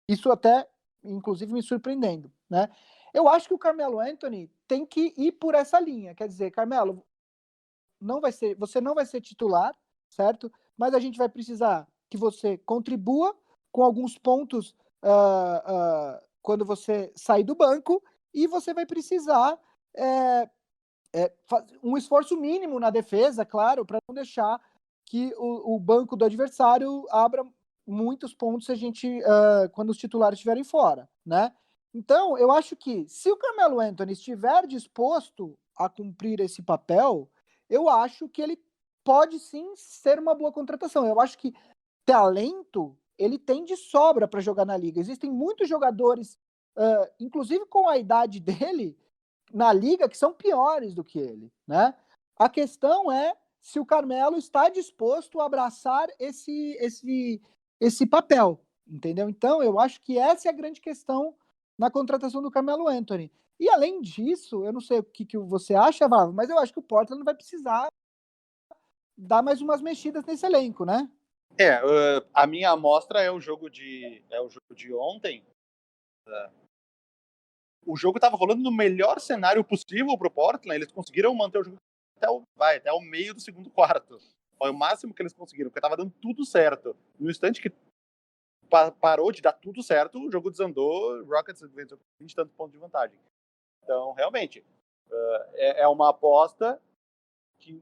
Isso até, inclusive, me surpreendendo, né? Eu acho que o Carmelo Anthony tem que ir por essa linha. Quer dizer, Carmelo, você não vai ser titular, certo? Mas a gente vai precisar que você contribua com alguns pontos quando você sair do banco, e você vai precisar um esforço mínimo na defesa, claro, para não deixar que o banco do adversário abra muitos pontos quando os titulares estiverem fora, né? Então, eu acho que se o Carmelo Anthony estiver disposto a cumprir esse papel, eu acho que ele pode sim ser uma boa contratação. Eu acho que talento ele tem de sobra para jogar na liga. Existem muitos jogadores, inclusive com a idade dele, na liga, que são piores do que ele, né? A questão é se o Carmelo está disposto a abraçar esse papel, entendeu? Então, eu acho que essa é a grande questão na contratação do Carmelo Anthony. E além disso, eu não sei o que você acha, Vavo, mas eu acho que o Portland vai precisar dar mais umas mexidas nesse elenco, né? A minha amostra é o jogo de ontem. O jogo estava rolando no melhor cenário possível para o Portland. Eles conseguiram manter o jogo até o meio do segundo quarto. Foi o máximo que eles conseguiram, porque estava dando tudo certo. No instante que parou de dar tudo certo, o jogo desandou, o Rockets venceu com 20 e tantos pontos de vantagem. Então, realmente, é uma aposta que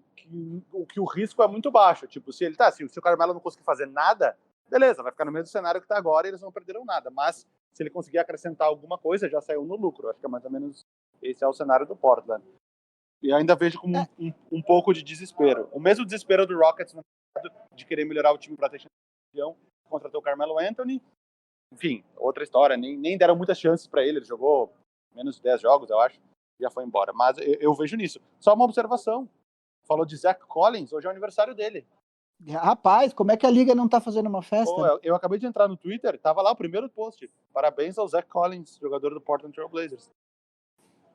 o risco é muito baixo. Tipo, se o Carmelo não conseguir fazer nada, beleza, vai ficar no mesmo cenário que está agora e eles não perderam nada. Mas se ele conseguir acrescentar alguma coisa, já saiu no lucro. Acho que é mais ou menos esse é o cenário do Portland. E ainda vejo como um pouco de desespero. O mesmo desespero do Rockets de querer melhorar o time para ter chance de campeão, contratou o Carmelo Anthony. Enfim, outra história. Nem deram muitas chances para ele. Ele jogou menos de 10 jogos, eu acho. Já foi embora. Mas eu vejo nisso. Só uma observação. Falou de Zach Collins. Hoje é o aniversário dele. Rapaz, como é que a Liga não tá fazendo uma festa? Pô, eu acabei de entrar no Twitter. Tava lá o primeiro post. Parabéns ao Zach Collins, jogador do Portland Trail Blazers.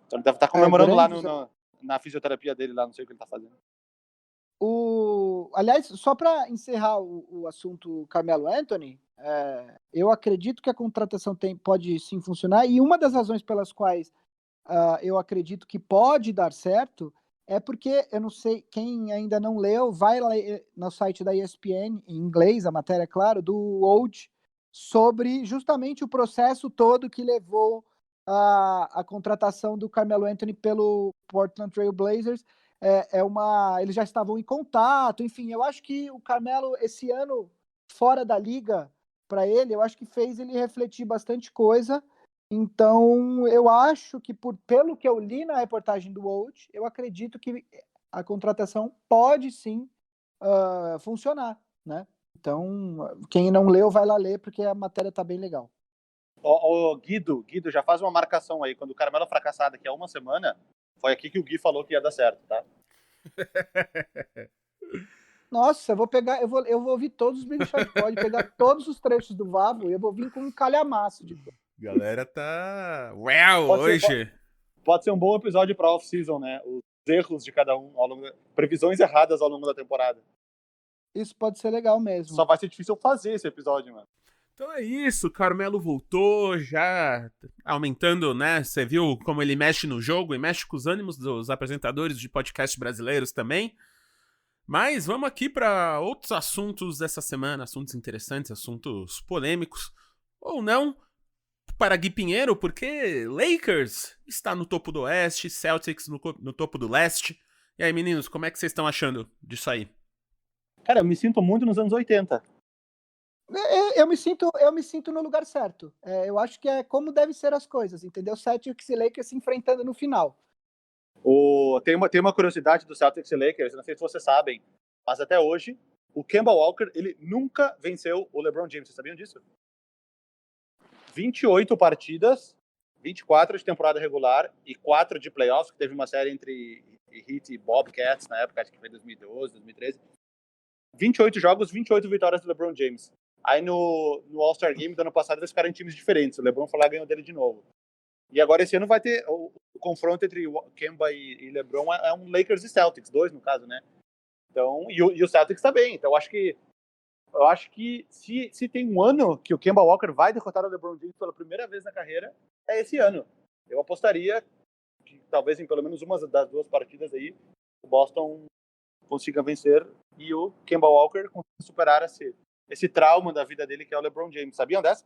Então ele deve estar comemorando lá na fisioterapia dele, lá, não sei o que ele tá fazendo. Aliás, só para encerrar o assunto Carmelo Anthony, eu acredito que a contratação pode sim funcionar, e uma das razões pelas quais eu acredito que pode dar certo é porque, eu não sei, quem ainda não leu, vai lá no site da ESPN, em inglês, a matéria, claro, do Woj, sobre justamente o processo todo que levou a contratação do Carmelo Anthony pelo Portland Trail Blazers. Eles já estavam em contato, enfim, eu acho que o Carmelo, esse ano, fora da liga, para ele, eu acho que fez ele refletir bastante coisa. Então, eu acho que, pelo que eu li na reportagem do Woj, eu acredito que a contratação pode sim funcionar, né? Então, quem não leu, vai lá ler, porque a matéria tá bem legal. Guido, já faz uma marcação aí. Quando o Carmelo fracassar daqui a uma semana, foi aqui que o Gui falou que ia dar certo, tá? Nossa, eu vou ouvir todos os Big Shot Pod, pegar todos os trechos do Vavo e eu vou vir com um calhamaço de coisa. Galera tá... hoje. Pode ser um bom episódio pra off-season, né? Os erros de cada um, previsões erradas ao longo da temporada. Isso pode ser legal mesmo. Só vai ser difícil fazer esse episódio, mano. Então é isso, Carmelo voltou, já aumentando, né? Você viu como ele mexe no jogo e mexe com os ânimos dos apresentadores de podcast brasileiros também. Mas vamos aqui para outros assuntos dessa semana, assuntos interessantes, assuntos polêmicos, ou não, para Gui Pinheiro, porque Lakers está no topo do Oeste, Celtics no topo do Leste. E aí, meninos, como é que vocês estão achando disso aí? Cara, eu me sinto muito nos anos 80. Eu me sinto no lugar certo. Eu acho que é como devem ser as coisas, entendeu? Celtics e Lakers se enfrentando no final. Tem uma curiosidade do Celtics e Lakers, não sei se vocês sabem, mas até hoje, o Kemba Walker, ele nunca venceu o LeBron James. Vocês sabiam disso? 28 partidas, 24 de temporada regular e 4 de playoffs, que teve uma série entre Heat e Bobcats na época, acho que foi 2012, 2013. 28 jogos, 28 vitórias do LeBron James. Aí no All-Star Game do ano passado eles ficaram em times diferentes. O LeBron foi lá e ganhou dele de novo. E agora esse ano vai ter o confronto entre Kemba e LeBron, é um Lakers e Celtics, 2 no caso, né? Então, e o Celtics tá bem. Então eu acho que se tem um ano que o Kemba Walker vai derrotar o LeBron James pela primeira vez na carreira, é esse ano. Eu apostaria que talvez em pelo menos uma das duas partidas aí o Boston consiga vencer e o Kemba Walker consiga superar esse trauma da vida dele que é o LeBron James. Sabiam dessa?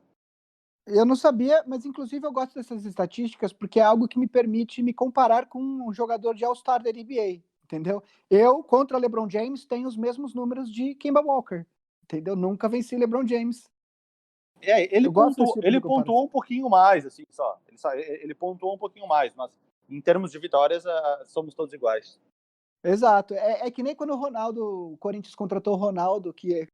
Eu não sabia, mas inclusive eu gosto dessas estatísticas porque é algo que me permite me comparar com um jogador de All-Star da NBA, entendeu? Eu, contra LeBron James, tenho os mesmos números de Kemba Walker, entendeu? Nunca venci LeBron James. Ele pontuou um pouquinho mais, assim, ele pontuou um pouquinho mais, mas em termos de vitórias, somos todos iguais. Exato. É que nem quando o Corinthians contratou o Ronaldo, que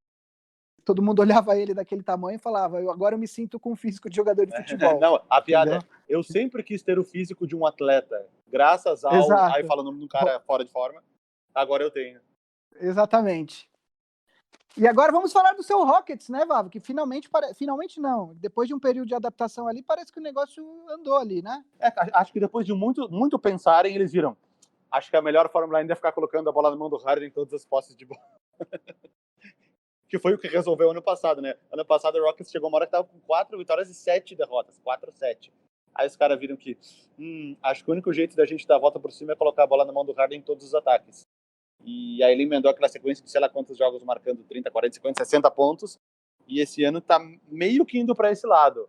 todo mundo olhava ele daquele tamanho e falava, agora eu me sinto com o físico de jogador de futebol. Não, a piada é, eu sempre quis ter o físico de um atleta, graças ao... Exato. Aí fala o nome de um cara fora de forma, agora eu tenho. Exatamente. E agora vamos falar do seu Rockets, né, Vavo? Que finalmente não, depois de um período de adaptação ali, parece que o negócio andou ali, né? Acho que depois de muito pensarem, eles viram, acho que a melhor fórmula ainda é ficar colocando a bola na mão do Harden em todas as posses de bola. Que foi o que resolveu ano passado, né? Ano passado o Rockets chegou uma hora que tava com 4 vitórias e 7 derrotas. 4-7. Aí os caras viram que, acho que o único jeito da gente dar a volta por cima é colocar a bola na mão do Harden em todos os ataques. E aí ele emendou aquela sequência de sei lá quantos jogos marcando 30, 40, 50, 60 pontos. E esse ano tá meio que indo para esse lado.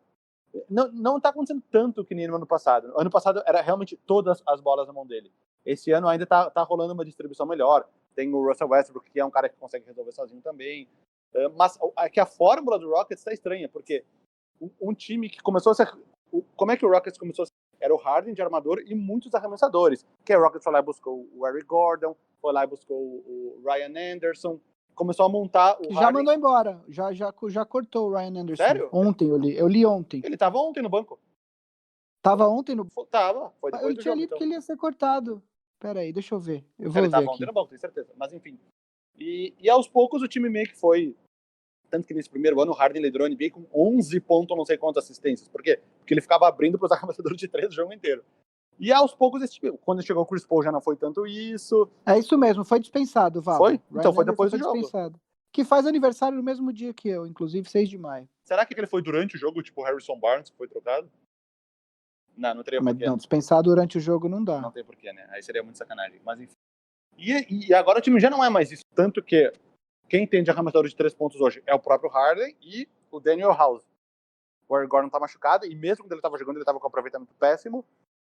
Não tá acontecendo tanto que nem no ano passado. Ano passado era realmente todas as bolas na mão dele. Esse ano ainda tá rolando uma distribuição melhor. Tem o Russell Westbrook, que é um cara que consegue resolver sozinho também. Mas é que a fórmula do Rockets está estranha, porque um time que começou a ser... Como é que o Rockets começou a ser era o Harden de armador e muitos arremessadores. Que a Rockets foi lá e buscou o Eric Gordon, foi lá e buscou o Ryan Anderson, começou a montar o Já Harden. mandou embora, já cortou o Ryan Anderson. Sério? Ontem eu li ontem. Ele tava ontem no banco. Tava ontem no... Tava, foi depois Eu do tinha jogo. lido que ele ia ser cortado. Pera aí, deixa eu ver. Eu vou Ele ver tava aqui. ontem no banco, tenho certeza. Mas enfim. E aos poucos o time meio que foi... Tanto que nesse primeiro ano o Harden liderou a NBA com 11 pontos, não sei quantas assistências. Por quê? Porque ele ficava abrindo para os arremessadores de 3 o jogo inteiro. E aos poucos, esse time, quando chegou o Chris Paul já não foi tanto isso. É isso mesmo, foi dispensado, Val. Foi? Ryan Então foi Anderson depois do jogo. Dispensado. Que faz aniversário no mesmo dia que eu, inclusive 6 de maio. Será que ele foi durante o jogo, tipo o Harrison Barnes, que foi trocado? Não teria Mas porquê. não, dispensar durante o jogo não dá. Não tem porquê, né? Aí seria muito sacanagem. Mas enfim. E agora o time já não é mais isso. Tanto que quem tem de arremessador de 3 pontos hoje é o próprio Harden e o Daniel House. O Eric Gordon tá machucado e mesmo quando ele tava jogando, ele tava com aproveitamento péssimo.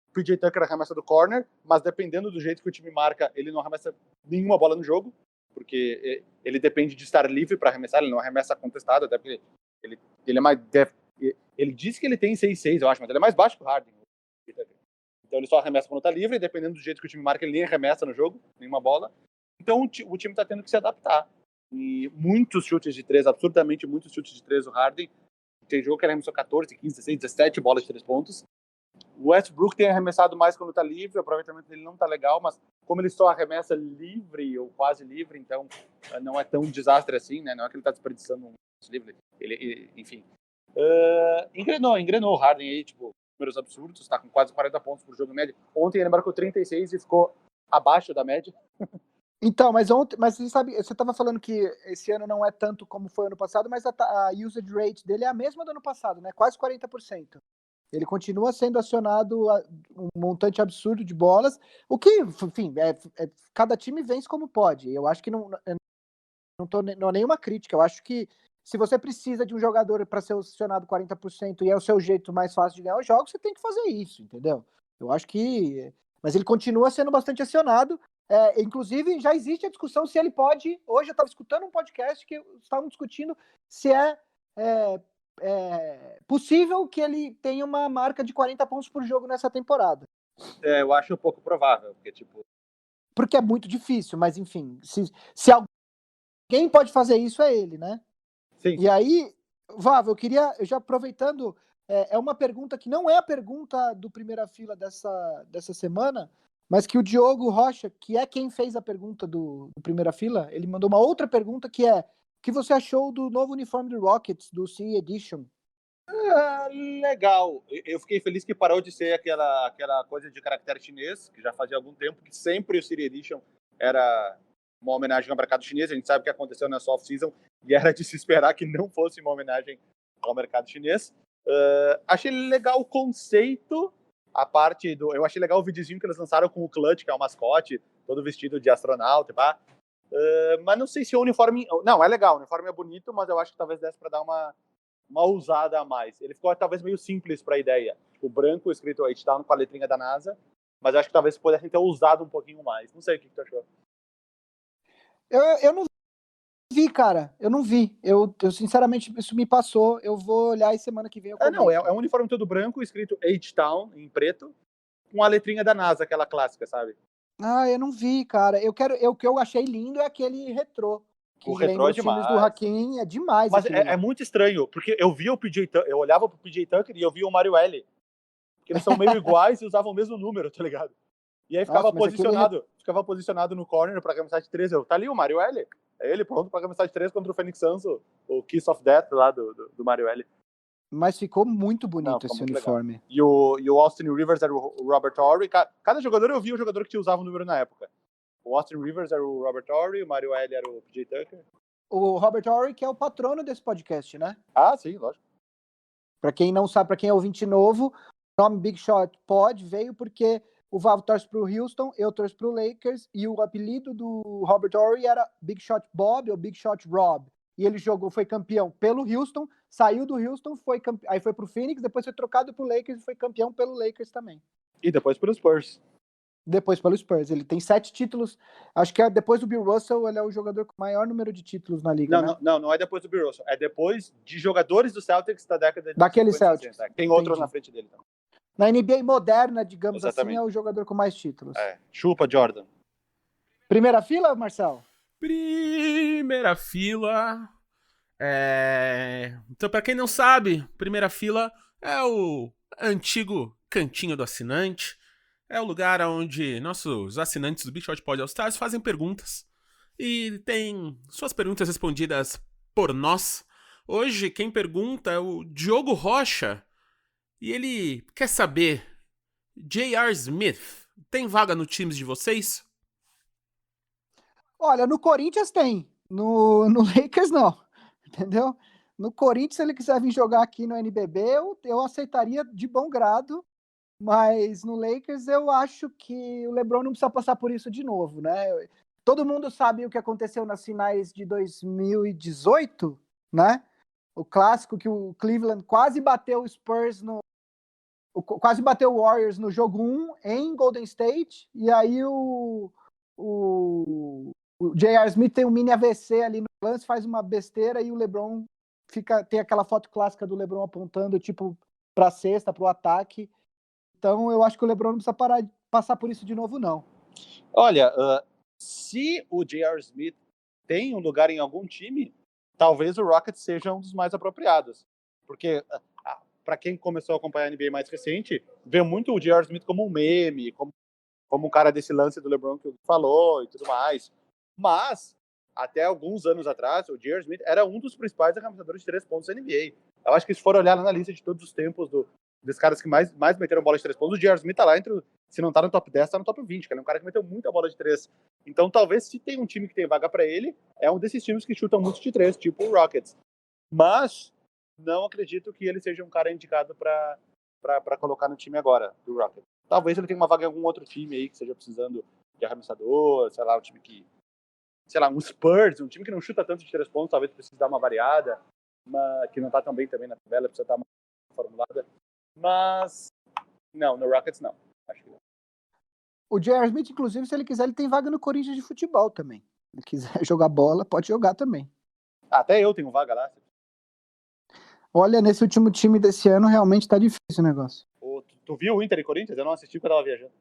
O PJ Tucker arremessa do corner, mas dependendo do jeito que o time marca, ele não arremessa nenhuma bola no jogo, porque ele depende de estar livre para arremessar, ele não arremessa contestado, até porque ele é mais... Ele diz que ele tem 6'6", eu acho, mas ele é mais baixo que o Harden. Então ele só arremessa quando tá livre, e dependendo do jeito que o time marca, ele nem arremessa no jogo, nenhuma bola. Então o time tá tendo que se adaptar. E muitos chutes de 3, absurdamente muitos chutes de 3 o Harden. Tem jogo que ele arremessou 14, 15, 16, 17 bolas de 3 pontos. O Westbrook tem arremessado mais quando tá livre, o aproveitamento dele não tá legal, mas como ele só arremessa livre ou quase livre, então não é tão desastre assim, né? Não é que ele tá desperdiçando um livre. Enfim. Engrenou o Harden aí, tipo, números absurdos, tá com quase 40 pontos por jogo médio. Ontem ele marcou 36 e ficou abaixo da média. Então, mas você sabe, você estava falando que esse ano não é tanto como foi ano passado, mas a usage rate dele é a mesma do ano passado, né? Quase 40%. Ele continua sendo acionado um montante absurdo de bolas, o que, enfim, cada time vence como pode. Eu acho que não é nenhuma crítica. Eu acho que se você precisa de um jogador para ser acionado 40% e é o seu jeito mais fácil de ganhar os jogos, você tem que fazer isso, entendeu? Eu acho que... Mas ele continua sendo bastante acionado. Inclusive, já existe a discussão se ele pode... Hoje eu estava escutando um podcast que estavam discutindo se é possível que ele tenha uma marca de 40 pontos por jogo nessa temporada. Eu acho um pouco provável, porque é muito difícil, mas enfim, se alguém pode fazer isso, é ele, né? Sim. E aí, Vav, eu já aproveitando, é uma pergunta que não é a pergunta do Primeira Fila dessa semana, mas que o Diogo Rocha, que é quem fez a pergunta do Primeira Fila, ele mandou uma outra pergunta que é: o que você achou do novo uniforme do Rockets, do City Edition? Legal. Eu fiquei feliz que parou de ser aquela coisa de caractere chinês, que já fazia algum tempo, que sempre o City Edition era uma homenagem ao mercado chinês. A gente sabe o que aconteceu nessa off-season e era de se esperar que não fosse uma homenagem ao mercado chinês. Achei legal o conceito, eu achei legal o videozinho que eles lançaram com o Clutch, que é o mascote, todo vestido de astronauta, tá? Mas não sei se o uniforme... Não, é legal, o uniforme é bonito, mas eu acho que talvez desse para dar uma ousada a mais. Ele ficou talvez meio simples para a ideia. Tipo, branco, escrito H-Town com a letrinha da NASA, mas eu acho que talvez pudessem ter ousado um pouquinho mais. Não sei o que tu achou. Eu não vi, cara. Eu não vi. Eu sinceramente, isso me passou. Eu vou olhar e semana que vem eu comento. Não, é um uniforme todo branco, escrito H-Town, em preto, com a letrinha da NASA, aquela clássica, sabe? Eu não vi, cara. O que eu achei lindo é aquele retrô. Que o retrô é demais. Os filmes do Hakim, é demais. Mas é muito estranho, porque eu via o PJ Tucker, eu olhava pro PJ Tucker e eu via o Mario L. Porque eles são meio iguais e usavam o mesmo número, tá ligado? E aí ficava posicionado no corner pra arremessar de 3. Tá ali o Mario L. É ele pronto pra arremessar de 3 contra o Phoenix Suns, o Kiss of Death lá do Mario L. Mas ficou muito bonito esse uniforme. E o Austin Rivers era o Robert Horry. Cada jogador eu via o jogador que usava o número na época. O Austin Rivers era o Robert Horry, o Mario L era o PJ Tucker. O Robert Horry, que é o patrono desse podcast, né? Ah, sim, lógico. Pra quem não sabe, pra quem é ouvinte novo, o nome Big Shot Pod veio porque o Vavo torce pro Houston, eu torço pro Lakers, e o apelido do Robert Horry era Big Shot Bob ou Big Shot Rob. E ele foi campeão pelo Houston, saiu do Houston, aí foi pro Phoenix, depois foi trocado pro Lakers e foi campeão pelo Lakers também. E depois pelo Spurs. Depois pelo Spurs. Ele tem 7 títulos. Acho que depois do Bill Russell, ele é o jogador com o maior número de títulos na liga. Não é depois do Bill Russell. É depois de jogadores do Celtics da década de Daquele Celtics. Tem outros na frente dele também. Na NBA moderna, digamos Exatamente. assim, é o jogador com mais títulos. Chupa, Jordan. Primeira fila, Marcelo? Primeira fila. Então, pra quem não sabe, primeira fila é o antigo cantinho do assinante. É o lugar onde nossos assinantes do Big Shot Pod All Stars fazem perguntas. E tem suas perguntas respondidas por nós. Hoje, quem pergunta é o Diogo Rocha. E ele quer saber: J.R. Smith, tem vaga no time de vocês? Olha, no Corinthians tem. No Lakers, não. Entendeu? No Corinthians, se ele quiser vir jogar aqui no NBB, eu aceitaria de bom grado. Mas no Lakers, eu acho que o LeBron não precisa passar por isso de novo, né? Todo mundo sabe o que aconteceu nas finais de 2018, né? O clássico que o Cleveland quase bateu o Spurs quase bateu o Warriors no jogo 1 em Golden State, e aí o J.R. Smith tem um mini AVC ali no lance, faz uma besteira, e o LeBron tem aquela foto clássica do LeBron apontando tipo pra cesta, pro ataque. Então eu acho que o LeBron não precisa passar por isso de novo, não. Olha, se o J.R. Smith tem um lugar em algum time, talvez o Rockets seja um dos mais apropriados. Porque, para quem começou a acompanhar a NBA mais recente, vê muito o J.R. Smith como um meme, como um cara desse lance do LeBron que falou e tudo mais. Mas, até alguns anos atrás, o J.R. Smith era um dos principais arremessadores de 3 pontos da NBA. Eu acho que se for olhar na lista de todos os tempos dos caras que mais meteram bola de 3 pontos, o J.R. Smith tá lá se não tá no top 10, tá no top 20, que ele é um cara que meteu muita bola de 3. Então, talvez, se tem um time que tem vaga pra ele, é um desses times que chutam muito de 3, tipo o Rockets. Mas, não acredito que ele seja um cara indicado pra colocar no time agora, do Rockets. Talvez ele tenha uma vaga em algum outro time aí, que esteja precisando de arremessador, sei lá, um time que... Sei lá, um Spurs, um time que não chuta tanto de 3 pontos, talvez precise dar uma variada, que não tá tão bem também na tabela, precisa dar uma formulada. Mas, não, no Rockets não. Acho que não. O J.R. Smith, inclusive, se ele quiser, ele tem vaga no Corinthians de futebol também. Se ele quiser jogar bola, pode jogar também. Até eu tenho vaga lá. Olha, nesse último time desse ano, realmente tá difícil o negócio. Tu viu o Inter e Corinthians? Eu não assisti porque eu tava viajando.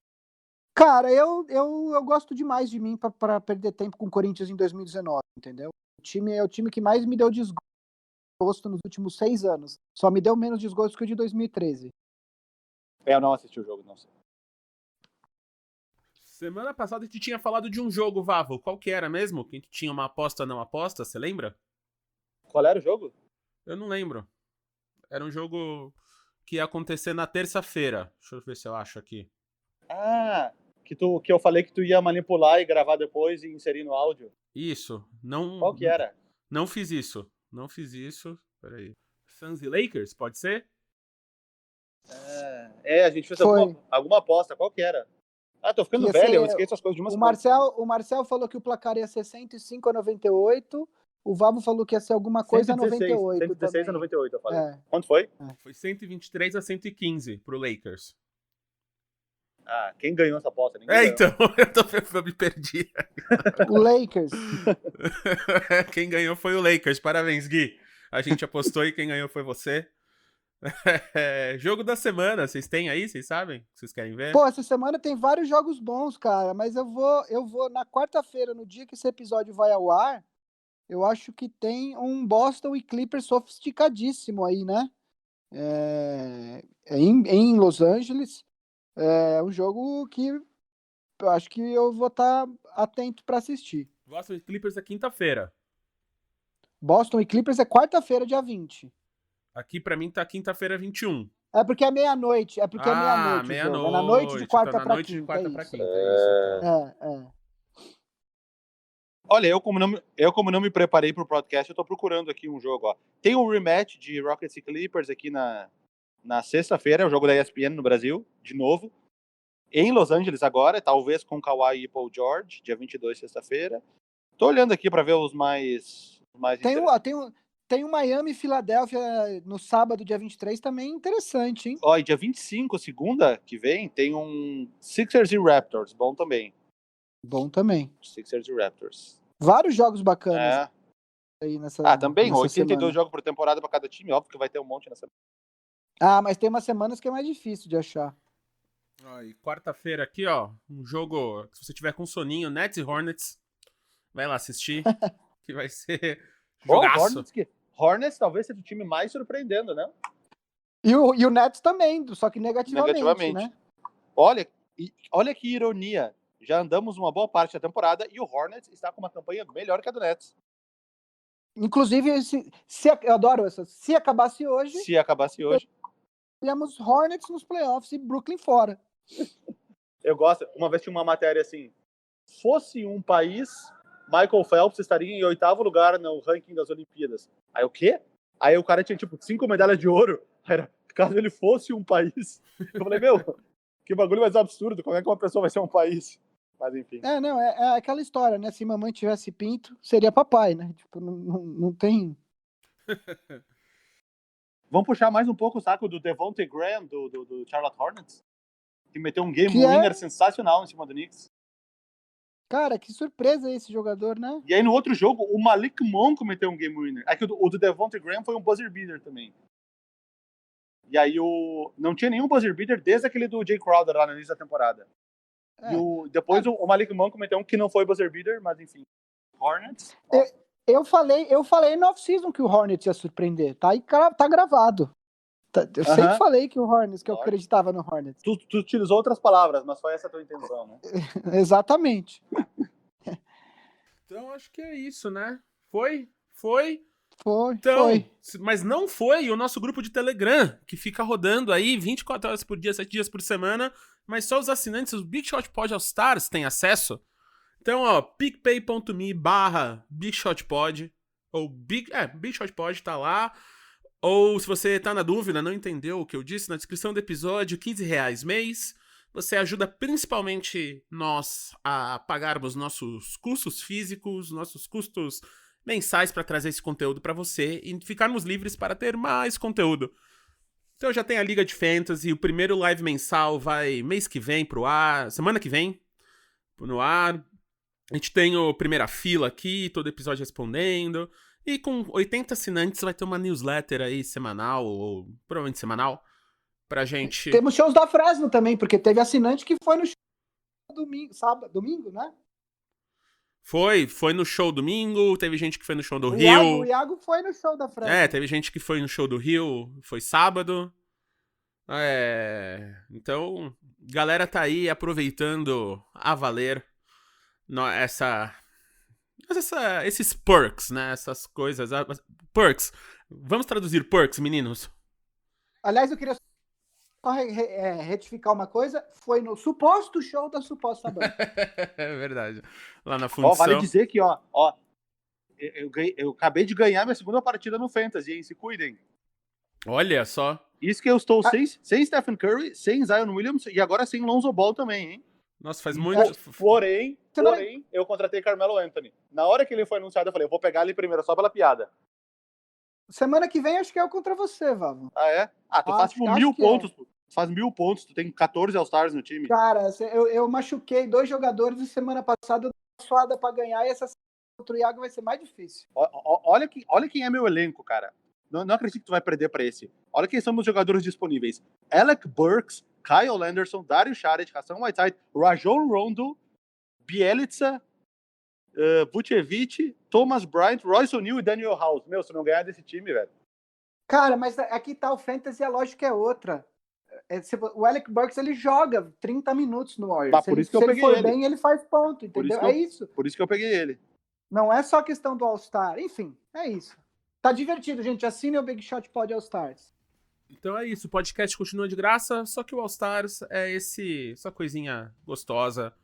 Cara, eu gosto demais de mim pra perder tempo com o Corinthians em 2019, entendeu? O time é o time que mais me deu desgosto nos últimos 6 anos. Só me deu menos desgosto que o de 2013. Eu não assisti o jogo, não sei. Semana passada a gente tinha falado de um jogo, Vavo. Qual que era mesmo? Que a gente tinha uma aposta não aposta, você lembra? Qual era o jogo? Eu não lembro. Era um jogo que ia acontecer na terça-feira. Deixa eu ver se eu acho aqui. Que eu falei que tu ia manipular e gravar depois e inserir no áudio. Isso. Não. Qual que era? Não fiz isso. Não fiz isso. Peraí. Suns e Lakers, pode ser? A gente fez alguma aposta. Qual que era? Tô ficando velho, eu esqueço as coisas de uma semana. O Marcel falou que o placar ia ser 105-98. O Vavo falou que ia ser alguma coisa 116, 98 116 a também. 98, eu falei. Quanto foi? Foi 123-115 pro Lakers. Quem ganhou essa aposta? Ninguém ganhou. Então, eu me perdi. O Lakers. Quem ganhou foi o Lakers. Parabéns, Gui. A gente apostou e quem ganhou foi você. Jogo da semana, vocês têm aí? Vocês sabem? Vocês querem ver? Pô, essa semana tem vários jogos bons, cara, mas eu vou na quarta-feira, no dia que esse episódio vai ao ar, eu acho que tem um Boston e Clippers sofisticadíssimo aí, né? Em Los Angeles. É um jogo que eu acho que eu vou estar atento para assistir. Boston e Clippers é quinta-feira. Boston e Clippers é quarta-feira, dia 20. Aqui pra mim tá quinta-feira 21. É porque é meia-noite. É porque é meia-noite. Meia-noite. É na noite de quarta tá pra noite quinta. de quarta é pra isso. quinta. É isso. Olha, eu como não me preparei pro podcast, eu tô procurando aqui um jogo, ó. Tem um rematch de Rockets e Clippers aqui na sexta-feira, é o jogo da ESPN no Brasil, de novo. Em Los Angeles agora, talvez com Kawhi e Paul George, dia 22, sexta-feira. Tô olhando aqui pra ver os mais Tem um Miami e Filadélfia no sábado, dia 23, também interessante, hein? Ó, e dia 25, segunda que vem, tem um Sixers e Raptors, bom também. Bom também. Sixers e Raptors. Vários jogos bacanas aí nessa também, nessa 82 semana. jogos por temporada pra cada time, óbvio que vai ter um monte nessa. Ah, mas tem umas semanas que é mais difícil de achar. E quarta-feira aqui, ó, um jogo, se você tiver com soninho, Nets e Hornets, vai lá assistir, que vai ser jogaço. Hornets talvez seja o time mais surpreendendo, né? E o Nets também, só que negativamente. Né? Olha que ironia. Já andamos uma boa parte da temporada e o Hornets está com uma campanha melhor que a do Nets. Inclusive, eu adoro essa. Se acabasse hoje, teríamos Hornets nos playoffs e Brooklyn fora. Eu gosto. Uma vez tinha uma matéria assim: fosse um país, Michael Phelps estaria em 8º lugar no ranking das Olimpíadas. Aí o quê? Aí o cara tinha tipo 5 medalhas de ouro. Era caso ele fosse um país. Eu falei, meu, que bagulho mais absurdo. Como é que uma pessoa vai ser um país? Mas enfim. É aquela história, né? Se mamãe tivesse pinto, seria papai, né? Tipo, não tem... Vamos puxar mais um pouco o saco do Devontae Graham, do Charlotte Hornets, que meteu um game winner sensacional em cima do Knicks. Cara, que surpresa esse jogador, né? E aí no outro jogo, o Malik Monk meteu um game winner. É que o do Devontae Graham foi um buzzer beater também. E aí não tinha nenhum buzzer beater desde aquele do Jay Crowder lá no início da temporada. E depois o Malik Monk meteu um que não foi buzzer beater, mas enfim. Hornets. Eu falei no off-season que o Hornets ia surpreender. Tá aí, tá gravado. Eu sempre falei que o Hornets, que eu acreditava no Hornets. Tu utilizou outras palavras, mas foi essa a tua intenção, né? Exatamente. Então acho que é isso, né? Foi. Então, mas não foi o nosso grupo de Telegram, que fica rodando aí 24 horas por dia, 7 dias por semana, mas só os assinantes, os Big Shot Pod All Stars têm acesso. Então, ó, picpay.me/BigShotPod, ou Big Shot Pod tá lá. Ou se você tá na dúvida, não entendeu o que eu disse, na descrição do episódio, R$15 mês. Você ajuda principalmente nós a pagarmos nossos custos físicos, nossos custos mensais para trazer esse conteúdo para você e ficarmos livres para ter mais conteúdo. Então já tem a Liga de Fantasy, o primeiro live mensal vai mês que vem pro ar, semana que vem no ar. A gente tem o Primeira Fila aqui, todo episódio respondendo. E com 80 assinantes vai ter uma newsletter aí semanal, ou provavelmente semanal, pra gente... Temos shows da Fresno também, porque teve assinante que foi no show domingo, né? Foi no show domingo, teve gente que foi no show do Rio. O Iago foi no show da Fresno. Teve gente que foi no show do Rio, foi sábado. Então, galera tá aí aproveitando a valer esses perks, né? Essas coisas. Perks. Vamos traduzir perks, meninos? Aliás, eu queria só retificar uma coisa. Foi no suposto show da suposta banda. É verdade. Lá na fundição. Vale dizer que, eu acabei de ganhar minha segunda partida no Fantasy, hein? Se cuidem. Olha só. Isso que eu estou sem Stephen Curry, sem Zion Williams e agora sem Lonzo Ball também, hein? Nossa, faz muito... Porém, eu contratei Carmelo Anthony. Na hora que ele foi anunciado, eu falei, eu vou pegar ele primeiro, só pela piada. Semana que vem, acho que é contra você, Vavo. Ah, é? Tu faz tipo 1.000 pontos. Tu faz 1.000 pontos, tu tem 14 All-Stars no time. Cara, eu machuquei 2 jogadores e semana passada eu dei uma suada pra ganhar e essa semana contra o Iago vai ser mais difícil. Olha quem é meu elenco, cara. Não acredito que tu vai perder pra esse. Olha quem são os jogadores disponíveis. Alec Burks, Kyle Anderson, Dario Saric, Hassan Whiteside, Rajon Rondo, Bielitsa, Vucevic, Thomas Bryant, Royce O'Neal e Daniel House. Meu, se não ganhar desse time, velho. Cara, mas aqui tá o Fantasy, a lógica é outra. O Alec Burks, ele joga 30 minutos no Warriors. Por isso que eu peguei ele. Se ele for bem, ele faz ponto, entendeu? É isso. Por isso que eu peguei ele. Não é só questão do All-Star. Enfim, é isso. Tá divertido, gente. Assine o Big Shot Pod All Stars. Então é isso. O podcast continua de graça, só que o All Stars é essa coisinha gostosa,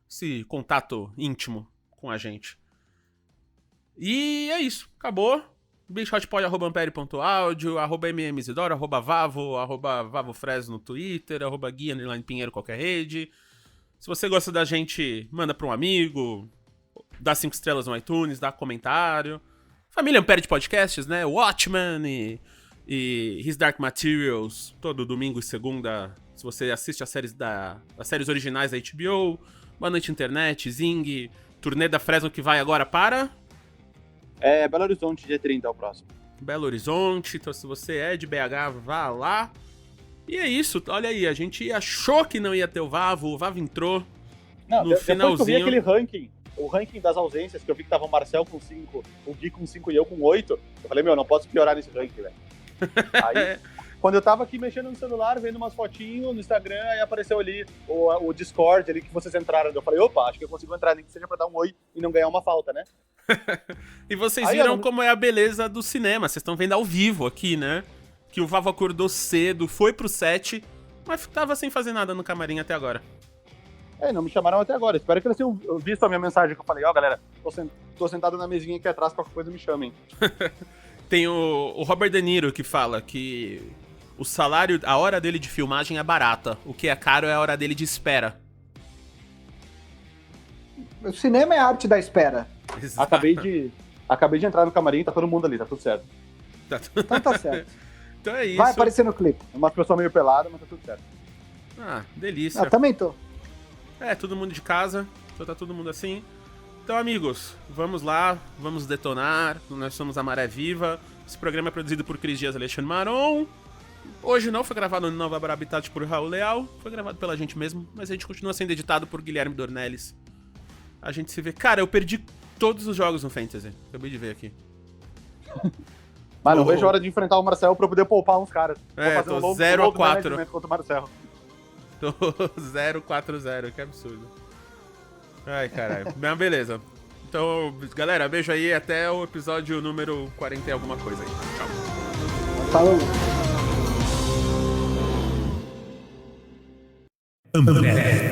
esse contato íntimo com a gente. E é isso. Acabou. BigShotPod@ampere.audio, @mmzidoro, @vavo, @vavofres no Twitter, @gui_pinheiro qualquer rede. Se você gosta da gente, manda pra um amigo, dá 5 estrelas no iTunes, dá comentário. Família Ampere de podcasts, né? Watchmen e His Dark Materials, todo domingo e segunda, se você assiste as séries originais da HBO. Boa Noite Internet, Zing, turnê da Fresno que vai agora para... Belo Horizonte, dia 30 é o próximo. Belo Horizonte, então se você é de BH, vá lá. E é isso, olha aí, a gente achou que não ia ter o Vavo entrou Não, no depois que eu vi finalzinho. aquele ranking, o ranking das ausências, que eu vi que tava o Marcel com 5, o Gui com 5 e eu com 8, eu falei, não posso piorar nesse ranking, velho. Aí, quando eu tava aqui mexendo no celular, vendo umas fotinhos no Instagram, aí apareceu ali o Discord ali que vocês entraram. Eu falei, opa, acho que eu consigo entrar, nem que seja pra dar um oi e não ganhar uma falta, né? E vocês Aí, viram como é a beleza do cinema, vocês estão vendo ao vivo aqui, né? Que o Vavo acordou cedo, foi pro set, mas tava sem fazer nada no camarim até agora. Não me chamaram até agora. Espero que eles tenham visto a minha mensagem que eu falei, galera, tô sentado na mesinha aqui atrás, qualquer coisa me chamem. Tem o Robert De Niro que fala que o salário, a hora dele de filmagem é barata, o que é caro é a hora dele de espera. O cinema é a arte da espera. Exato. Acabei de entrar no camarim, tá todo mundo ali, tá tudo certo. Então tá certo. Então é isso. Vai aparecer no clipe. É uma pessoa meio pelada, mas tá tudo certo. Ah, delícia. Eu também tô. Todo mundo de casa, então tá todo mundo assim. Então, amigos, vamos lá, vamos detonar. Nós somos a Maré Viva. Esse programa é produzido por Cris Dias e Alexandre Maron. Hoje não foi gravado no Nova Habitat por Raul Leal. Foi gravado pela gente mesmo, mas a gente continua sendo editado por Guilherme Dornelles. A gente se vê... Cara, eu perdi todos os jogos no Fantasy. Acabei de ver aqui. Mas não vejo a hora de enfrentar o Marcel pra eu poder poupar uns caras. Tô 0-4. Contra o Marcel. Tô 0-4-0, que absurdo. Ai, caralho. Mas beleza. Então, galera, beijo aí. Até o episódio número 40 e alguma coisa aí. Tchau. Falou. Ambev.